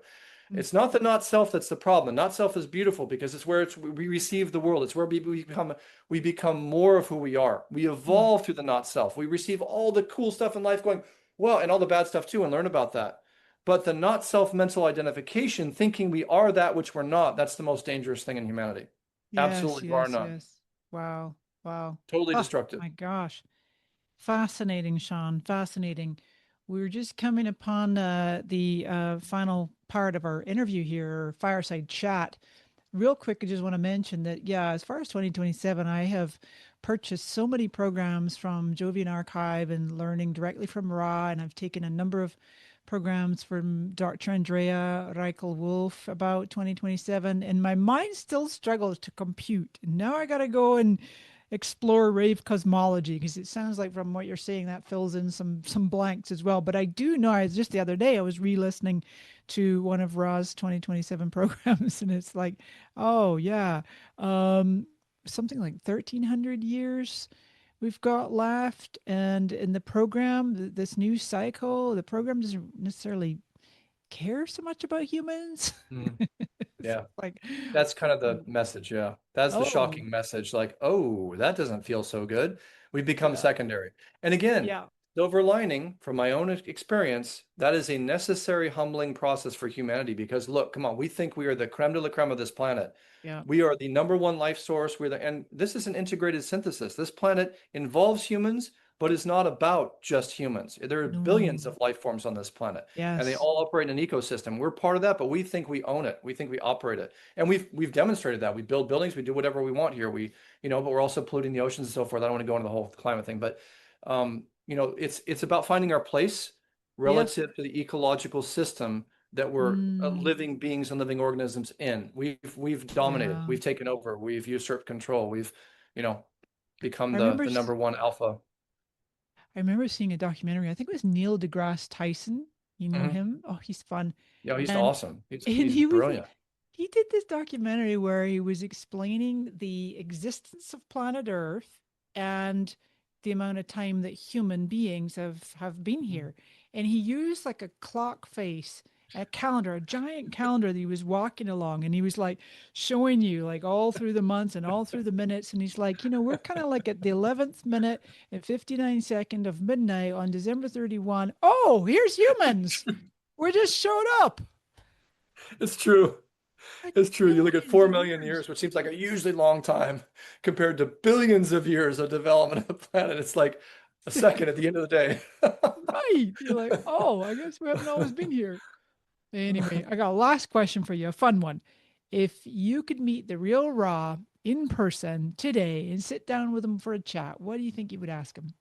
[SPEAKER 1] Mm.
[SPEAKER 2] It's not the not self that's the problem. The not self is beautiful because it's where we receive the world. It's where we become more of who we are. We
[SPEAKER 1] Mm.
[SPEAKER 2] evolve through the not self. We receive all the cool stuff in life going, well, and all the bad stuff too, and learn about that. But the not self mental identification, thinking we are that which we're not, that's the most dangerous thing in humanity.
[SPEAKER 1] Yes,
[SPEAKER 2] Absolutely, bar
[SPEAKER 1] yes,
[SPEAKER 2] none.
[SPEAKER 1] yes. Wow. Wow.
[SPEAKER 2] Totally
[SPEAKER 1] Oh
[SPEAKER 2] destructive.
[SPEAKER 1] my gosh. Fascinating, Sean. Fascinating. We're just coming upon the final part of our interview here, fireside chat. Real quick, I just want to mention that, yeah, as far as 2027, I have purchased so many programs from Jovian Archive and learning directly from Ra, and I've taken a number of programs from Dr. Andrea Reichel Wolf about 2027, and my mind still struggles to compute. Now I got to go and explore rave cosmology because it sounds like from what you're saying that fills in some blanks as well. But I do know, I just the other day I was re-listening to one of Ra's 2027 programs, and it's like, oh yeah, um, something like 1,300 years we've got left, and in the program, this new cycle, the program doesn't necessarily care so much about humans.
[SPEAKER 2] Mm,
[SPEAKER 1] It's
[SPEAKER 2] yeah.
[SPEAKER 1] like,
[SPEAKER 2] That's kind of the message. Yeah. That's the
[SPEAKER 1] oh
[SPEAKER 2] shocking message. Like, oh, that doesn't feel so good. We become
[SPEAKER 1] yeah,
[SPEAKER 2] secondary. And again,
[SPEAKER 1] yeah,
[SPEAKER 2] silver lining from my own experience, that is a necessary humbling process for humanity because look, come on, we think we are the creme de la creme of this planet.
[SPEAKER 1] yeah.
[SPEAKER 2] We are the number one life source. And this is an integrated synthesis. This planet involves humans, but it's not about just humans. There are billions
[SPEAKER 1] No.
[SPEAKER 2] of life forms on this planet, and they
[SPEAKER 1] Yes.
[SPEAKER 2] all operate in an ecosystem. We're part of that, but we think we own it. We think we operate it, and we've demonstrated that. We build buildings, we do whatever we want here. But we're also polluting the oceans and so forth. I don't want to go into the whole climate thing, but it's about finding our place
[SPEAKER 1] Yep.
[SPEAKER 2] relative to the ecological system that we're
[SPEAKER 1] Mm,
[SPEAKER 2] living beings and living organisms in. We've dominated,
[SPEAKER 1] yeah.
[SPEAKER 2] we've taken over, we've usurped control, we've, you know, become
[SPEAKER 1] I
[SPEAKER 2] the
[SPEAKER 1] remember
[SPEAKER 2] the number one alpha.
[SPEAKER 1] I remember seeing a documentary. I think it was Neil deGrasse Tyson. You know
[SPEAKER 2] Hmm.
[SPEAKER 1] him? Oh, he's fun.
[SPEAKER 2] Yeah, he's
[SPEAKER 1] And
[SPEAKER 2] awesome. He's
[SPEAKER 1] and
[SPEAKER 2] he's brilliant.
[SPEAKER 1] he did this documentary where he was explaining the existence of planet Earth and the amount of time that human beings have been here. And he used like a clock face, a calendar, a giant calendar that he was walking along, and he was like showing you like all through the months and all through the minutes. And he's like, we're kind of like at the 11th minute and 59 second of midnight on December 31. Oh, here's humans. We just showed up.
[SPEAKER 2] It's true.
[SPEAKER 1] Like
[SPEAKER 2] It's true. You look at
[SPEAKER 1] millions
[SPEAKER 2] four
[SPEAKER 1] of
[SPEAKER 2] million
[SPEAKER 1] years.
[SPEAKER 2] years, which seems like a hugely long time compared to billions of years of development of the planet. It's like a second at the end of the day.
[SPEAKER 1] Right. You're like, oh, I guess we haven't always been here. Anyway, I got a last question for you, a fun one. If you could meet the real Ra in person today and sit down with him for a chat, what do you think you would ask him?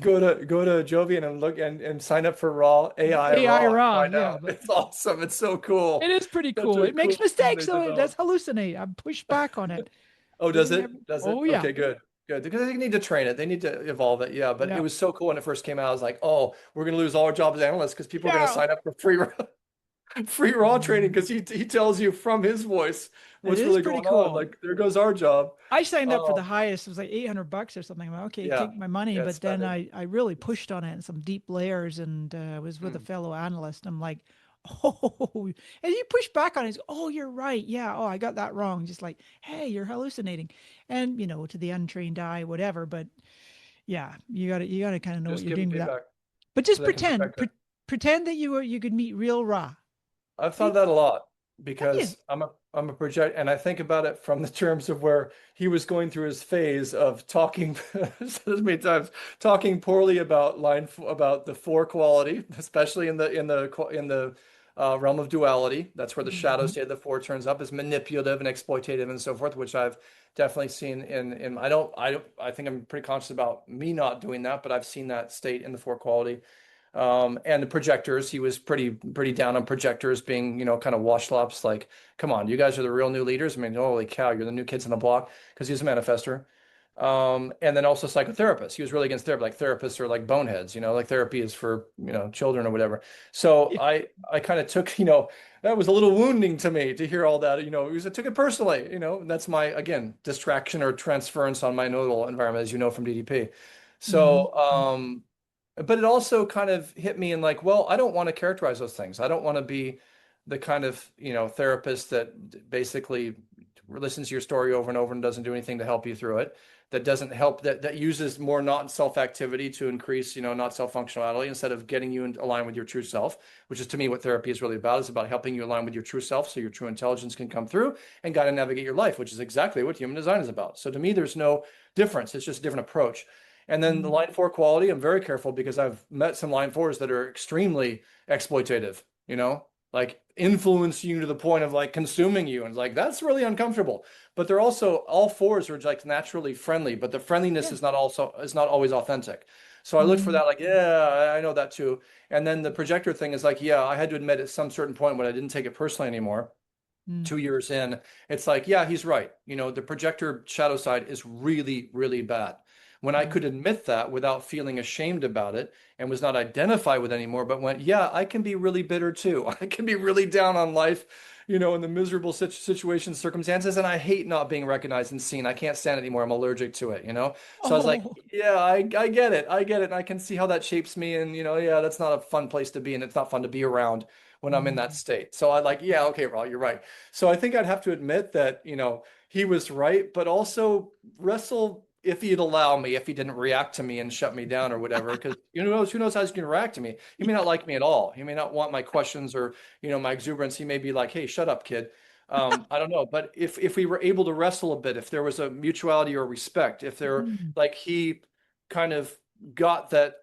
[SPEAKER 2] Go to Jovian and look and sign up for Raw AI
[SPEAKER 1] AI
[SPEAKER 2] Raw and
[SPEAKER 1] Ra,
[SPEAKER 2] find
[SPEAKER 1] yeah,
[SPEAKER 2] out.
[SPEAKER 1] but
[SPEAKER 2] It's awesome. It's so
[SPEAKER 1] it
[SPEAKER 2] cool.
[SPEAKER 1] is pretty
[SPEAKER 2] Such
[SPEAKER 1] cool.
[SPEAKER 2] a
[SPEAKER 1] It makes
[SPEAKER 2] cool thing
[SPEAKER 1] mistakes,
[SPEAKER 2] they
[SPEAKER 1] though. It does
[SPEAKER 2] developed.
[SPEAKER 1] hallucinate. I push back on it.
[SPEAKER 2] Oh,
[SPEAKER 1] It
[SPEAKER 2] does
[SPEAKER 1] never,
[SPEAKER 2] it? Does it?
[SPEAKER 1] oh, yeah.
[SPEAKER 2] Okay, good. Good. Because they need to train it. They need to evolve it. Yeah. But it
[SPEAKER 1] Yeah.
[SPEAKER 2] was so cool when it first came out. I was like, oh, we're gonna lose all our jobs as analysts because people are gonna
[SPEAKER 1] Yeah.
[SPEAKER 2] sign up for free raw training because he tells you from his voice
[SPEAKER 1] It
[SPEAKER 2] what's
[SPEAKER 1] is
[SPEAKER 2] really
[SPEAKER 1] pretty
[SPEAKER 2] going on.
[SPEAKER 1] cool.
[SPEAKER 2] Like there goes our job.
[SPEAKER 1] I signed up for the
[SPEAKER 2] Oh,
[SPEAKER 1] highest. It was like $800 or something. I'm like, okay,
[SPEAKER 2] yeah.
[SPEAKER 1] take my money.
[SPEAKER 2] Yeah,
[SPEAKER 1] But
[SPEAKER 2] spend
[SPEAKER 1] then
[SPEAKER 2] it.
[SPEAKER 1] I really pushed on it in some deep layers and was with a
[SPEAKER 2] Mm.
[SPEAKER 1] fellow analyst. I'm like, oh, and you push back on it. He's, oh, you're right. Yeah. Oh, I got that wrong. Just like, hey, you're hallucinating. And, to the untrained eye, whatever. But yeah, you gotta kind of know what
[SPEAKER 2] Just
[SPEAKER 1] you're
[SPEAKER 2] give them
[SPEAKER 1] doing with that.
[SPEAKER 2] feedback
[SPEAKER 1] But
[SPEAKER 2] so
[SPEAKER 1] just
[SPEAKER 2] they can perfect it.
[SPEAKER 1] pretend that you could meet real Ra.
[SPEAKER 2] I've thought
[SPEAKER 1] See,
[SPEAKER 2] of that a lot
[SPEAKER 1] have you?
[SPEAKER 2] because I'm a project and I think about it from the terms of where he was going through his phase of talking so many times talking poorly about about the four quality, especially in the realm of duality. That's where the shadow
[SPEAKER 1] Mhm.
[SPEAKER 2] state of the four turns up is manipulative and exploitative and so forth, which I've definitely seen in I think I'm pretty conscious about me not doing that, but I've seen that state in the four quality. And the projectors, he was pretty down on projectors being, kind of washed-ups. Like, come on, you guys are the real new leaders. I mean, holy cow, you're the new kids on the block because he's a manifester. And then also psychotherapist. He was really against therapy. Like therapists are like boneheads, like therapy is for, children or whatever. So
[SPEAKER 1] Yeah.
[SPEAKER 2] I kind of took, that was a little wounding to me to hear all that, because I took it personally, and that's my, again, distraction or transference on my nodal environment, as you know from DDP.
[SPEAKER 1] Mhm.
[SPEAKER 2] So, but it also kind of hit me in like, well, I don't want to characterize those things. I don't want to be the kind of, therapist that basically listens to your story over and over and doesn't do anything to help you through it. That doesn't help, that uses more not self activity to increase, not self functionality instead of getting you in align with your true self, which is to me what therapy is really about, is about helping you align with your true self so your true intelligence can come through and guide and navigate your life, which is exactly what human design is about. So to me, there's no difference. It's just a different approach. And then the
[SPEAKER 1] Mhm.
[SPEAKER 2] line four quality, I'm very careful because I've met some line fours that are extremely exploitative, like influence you to the point of like consuming you. And like, that's really uncomfortable. But they're also, all fours are like naturally friendly, but the friendliness
[SPEAKER 1] Yeah.
[SPEAKER 2] is not always authentic. So I look for
[SPEAKER 1] Mhm.
[SPEAKER 2] that, like, yeah, I know that too. And then the projector thing is like, yeah, I had to admit at some certain point when I didn't take it personally anymore,
[SPEAKER 1] Mm.
[SPEAKER 2] 2 years in, it's like, yeah, he's right. The projector shadow side is really, really bad. When I
[SPEAKER 1] Mm.
[SPEAKER 2] could admit that without feeling ashamed about it and was not identified with anymore, but went, yeah, I can be really bitter too. I can be really down on life, in the miserable situations, circumstances, and I hate not being recognized and seen. I can't stand it anymore. I'm allergic to it. So I was like,
[SPEAKER 1] Oh.
[SPEAKER 2] yeah, I get it. I get it. And I can see how that shapes me. And, yeah, that's not a fun place to be. And it's not fun to be around when I'm in that
[SPEAKER 1] Mm.
[SPEAKER 2] state. So I like, yeah, okay, Raw, you're right. So I think I'd have to admit that, he was right, but also wrestle if he'd allow me, if he didn't react to me and shut me down or whatever, because who knows how he's going to react to me. He may not like me at all. He may not want my questions or, my exuberance. He may be like, hey, shut up, kid. I don't know. But if we were able to wrestle a bit, if there was a mutuality or respect, if there
[SPEAKER 1] Mm.
[SPEAKER 2] like he kind of got that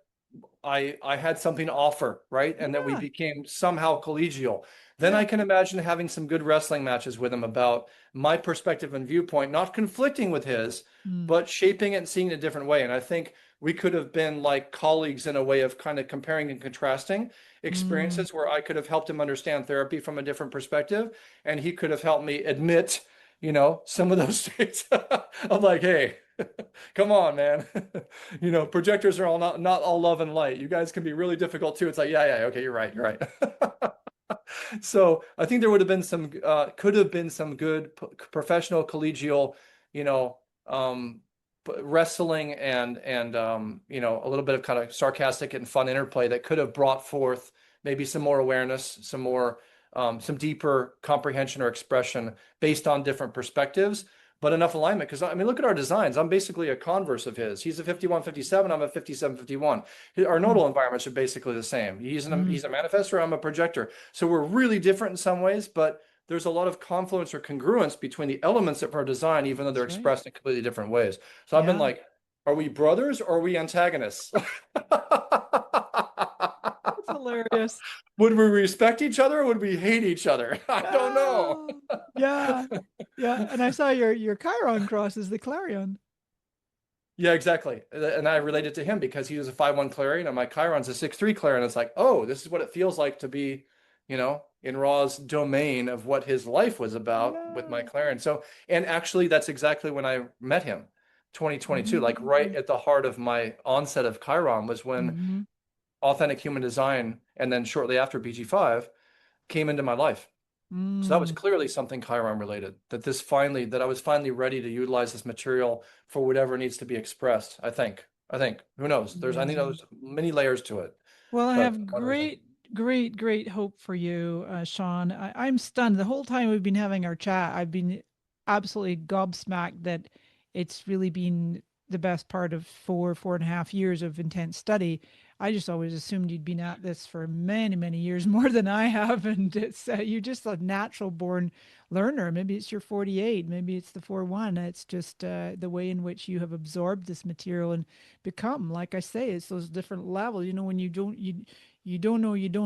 [SPEAKER 2] I had something to offer, right? And that we
[SPEAKER 1] Yeah.
[SPEAKER 2] became somehow collegial. Then
[SPEAKER 1] Yeah.
[SPEAKER 2] I can imagine having some good wrestling matches with him about my perspective and viewpoint, not conflicting with his,
[SPEAKER 1] Mm.
[SPEAKER 2] but shaping it and seeing it a different way. And I think we could have been like colleagues in a way of kind of comparing and contrasting
[SPEAKER 1] Mm.
[SPEAKER 2] experiences where I could have helped him understand therapy from a different perspective, and he could have helped me admit, some of those states of like, hey. Come on, man. Projectors are all not all love and light. You guys can be really difficult too. It's like, yeah, yeah, okay, you're right, you're right. So I think there would have been could have been some good professional collegial, you know, um, wrestling and a little bit of kind of sarcastic and fun interplay that could have brought forth maybe some more awareness, some deeper comprehension or expression based on different perspectives, but enough alignment. Because I mean, look at our designs. I'm basically a converse of his. He's a 5157. I'm a 5751. Our
[SPEAKER 1] Mm,
[SPEAKER 2] nodal environments are basically the same.
[SPEAKER 1] mm,
[SPEAKER 2] He's a manifestor. I'm a projector. So we're really different in some ways, but there's a lot of confluence or congruence between the elements of our design, even though they're
[SPEAKER 1] that's right.
[SPEAKER 2] expressed in completely different ways. So I've been
[SPEAKER 1] Yeah.
[SPEAKER 2] like, are we brothers or are we antagonists?
[SPEAKER 1] That's hilarious.
[SPEAKER 2] Would we respect each other or would we hate each other? I don't know.
[SPEAKER 1] Oh, yeah. Yeah. And I saw your Chiron cross is the Clarion.
[SPEAKER 2] Yeah, exactly. And I related to him because he was a 5-1 Clarion and my Chiron's a 6-3 Clarion. It's like, oh, this is what it feels like to be, in Ra's domain of what his life was about with my
[SPEAKER 1] Yeah.
[SPEAKER 2] Clarion. So, and actually, that's exactly when I met him, 2022. Like right
[SPEAKER 1] Mm,
[SPEAKER 2] at the heart of my onset of Chiron was when
[SPEAKER 1] mm,
[SPEAKER 2] authentic human design and then shortly after BG5 came into my life. So that was
[SPEAKER 1] mm.
[SPEAKER 2] clearly something Chiron related, that I was finally ready to utilize this material for whatever needs to be expressed. I think, who knows? I think
[SPEAKER 1] Amazing.
[SPEAKER 2] there's many layers to it,
[SPEAKER 1] Well, I
[SPEAKER 2] but
[SPEAKER 1] have
[SPEAKER 2] one reason.
[SPEAKER 1] great hope for you, Sean. I'm stunned. The whole time we've been having our chat, I've been absolutely gobsmacked that it's really been the best part of 4.5 years of intense study. I just always assumed you'd been at this for many years more than I have, and it's you're just a natural born learner. Maybe it's your 48, maybe it's the 4-1. It's just the way in which you have absorbed this material and become, like I say, it's those different levels. When you don't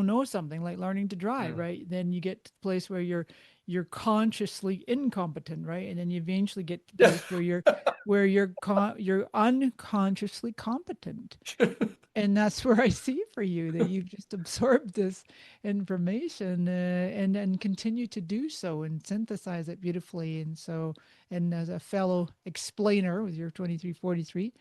[SPEAKER 1] know something, like learning to drive,
[SPEAKER 2] Mm.
[SPEAKER 1] right? Then you get to the place where you're consciously incompetent, right? And then you eventually get to the
[SPEAKER 2] Yeah.
[SPEAKER 1] place where you're unconsciously competent. And that's where I see for you that you've just absorbed this information, and continue to do so and synthesize it beautifully. And so, and as a fellow explainer with your 2343,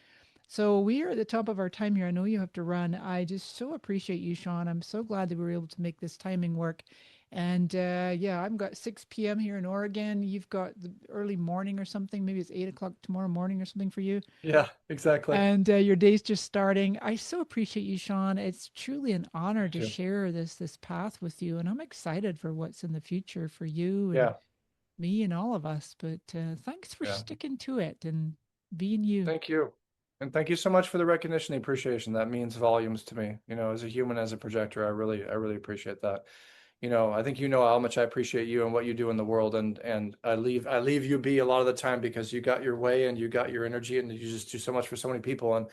[SPEAKER 1] so we are at the top of our time here. I know you have to run. I just so appreciate you, Sean. I'm so glad that we were able to make this timing work. And yeah, I've got 6 p.m. here in Oregon. You've got the early morning or something. Maybe it's 8 o'clock tomorrow morning or something for you.
[SPEAKER 2] Yeah, exactly.
[SPEAKER 1] And your day's just starting. I so appreciate you, Sean. It's truly an honor
[SPEAKER 2] Me
[SPEAKER 1] to
[SPEAKER 2] too.
[SPEAKER 1] share this path with you, and I'm excited for what's in the future for you and
[SPEAKER 2] Yeah,
[SPEAKER 1] me and all of us. But thanks for
[SPEAKER 2] yeah.
[SPEAKER 1] sticking to it and being you.
[SPEAKER 2] Thank you. And thank you so much for the recognition and appreciation. That means volumes to me. As a human, as a projector, I really appreciate that. I think how much I appreciate you and what you do in the world, and I leave you be a lot of the time because you got your way and you got your energy and you just do so much for so many people. And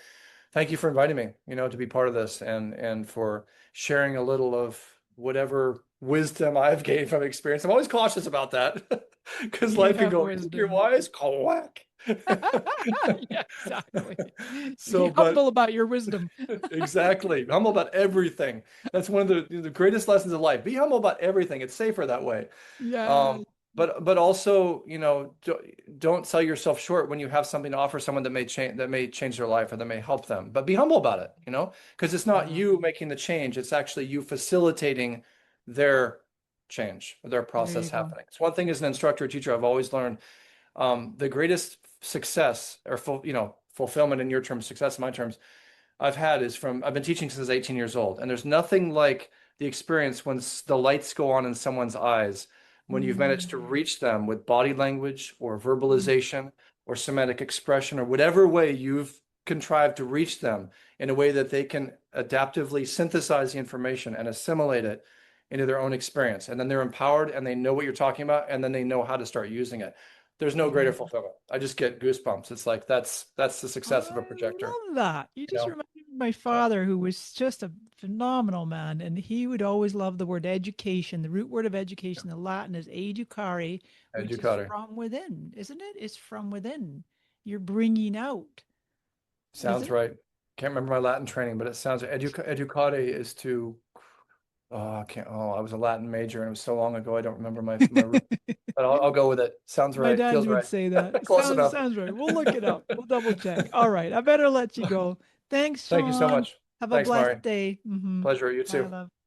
[SPEAKER 2] thank you for inviting me, to be part of this and for sharing a little of whatever wisdom I've gained from experience. I'm always cautious about that because life can
[SPEAKER 1] Yeah,
[SPEAKER 2] go, "You think you're
[SPEAKER 1] wisdom.
[SPEAKER 2] wise? Quack."
[SPEAKER 1] Yeah, exactly. Be
[SPEAKER 2] So, but
[SPEAKER 1] humble about your wisdom.
[SPEAKER 2] exactly. Humble about everything. That's one of the greatest lessons of life. Be humble about everything. It's safer that way.
[SPEAKER 1] Yeah,
[SPEAKER 2] Um, but also, don't sell yourself short when you have something to offer someone that may change their life or that may help them. But be humble about it, because it's not
[SPEAKER 1] yeah.
[SPEAKER 2] you making the change. It's actually you facilitating their change, their
[SPEAKER 1] There
[SPEAKER 2] process
[SPEAKER 1] you go.
[SPEAKER 2] happening. It's one thing as an instructor or teacher, I've always learned the greatest success or fulfillment in your terms, success in my terms, I've been teaching since 18 years old, and there's nothing like the experience when the lights go on in someone's eyes when you've managed to
[SPEAKER 1] Mm,
[SPEAKER 2] reach them with body language or
[SPEAKER 1] mm,
[SPEAKER 2] verbalization or somatic expression or whatever way you've contrived to reach them in a way that they can adaptively synthesize the information and assimilate it into their own experience. And then they're empowered and they know what you're talking about and then they know how to start using it. There's no greater
[SPEAKER 1] mm.
[SPEAKER 2] fulfillment. I just get goosebumps. It's like that's the success of a
[SPEAKER 1] I
[SPEAKER 2] projector,
[SPEAKER 1] love that. You
[SPEAKER 2] you
[SPEAKER 1] just
[SPEAKER 2] know?
[SPEAKER 1] reminded me of my
[SPEAKER 2] Yeah.
[SPEAKER 1] father, who was just a phenomenal man, and he would always love the word education. The root word of education, the Latin is educare, which is
[SPEAKER 2] Educare.
[SPEAKER 1] from within, isn't it? It's from within. You're bringing out, is
[SPEAKER 2] Sounds
[SPEAKER 1] it?
[SPEAKER 2] right. Can't remember my Latin training, but it sounds educare is to Oh, I can't. Oh, I was a Latin major and it was so long ago. I don't remember my root. But I'll go with it. Sounds
[SPEAKER 1] My
[SPEAKER 2] right.
[SPEAKER 1] dad
[SPEAKER 2] Feels
[SPEAKER 1] would
[SPEAKER 2] right.
[SPEAKER 1] say that.
[SPEAKER 2] Close
[SPEAKER 1] Sounds
[SPEAKER 2] enough.
[SPEAKER 1] sounds right. We'll look it up. We'll double check. All right. I better let you go. Thanks,
[SPEAKER 2] Thank you so
[SPEAKER 1] Sean.
[SPEAKER 2] much.
[SPEAKER 1] Have a
[SPEAKER 2] Thanks,
[SPEAKER 1] blessed
[SPEAKER 2] Mari.
[SPEAKER 1] day.
[SPEAKER 2] Pleasure. You
[SPEAKER 1] Bye,
[SPEAKER 2] too.
[SPEAKER 1] love.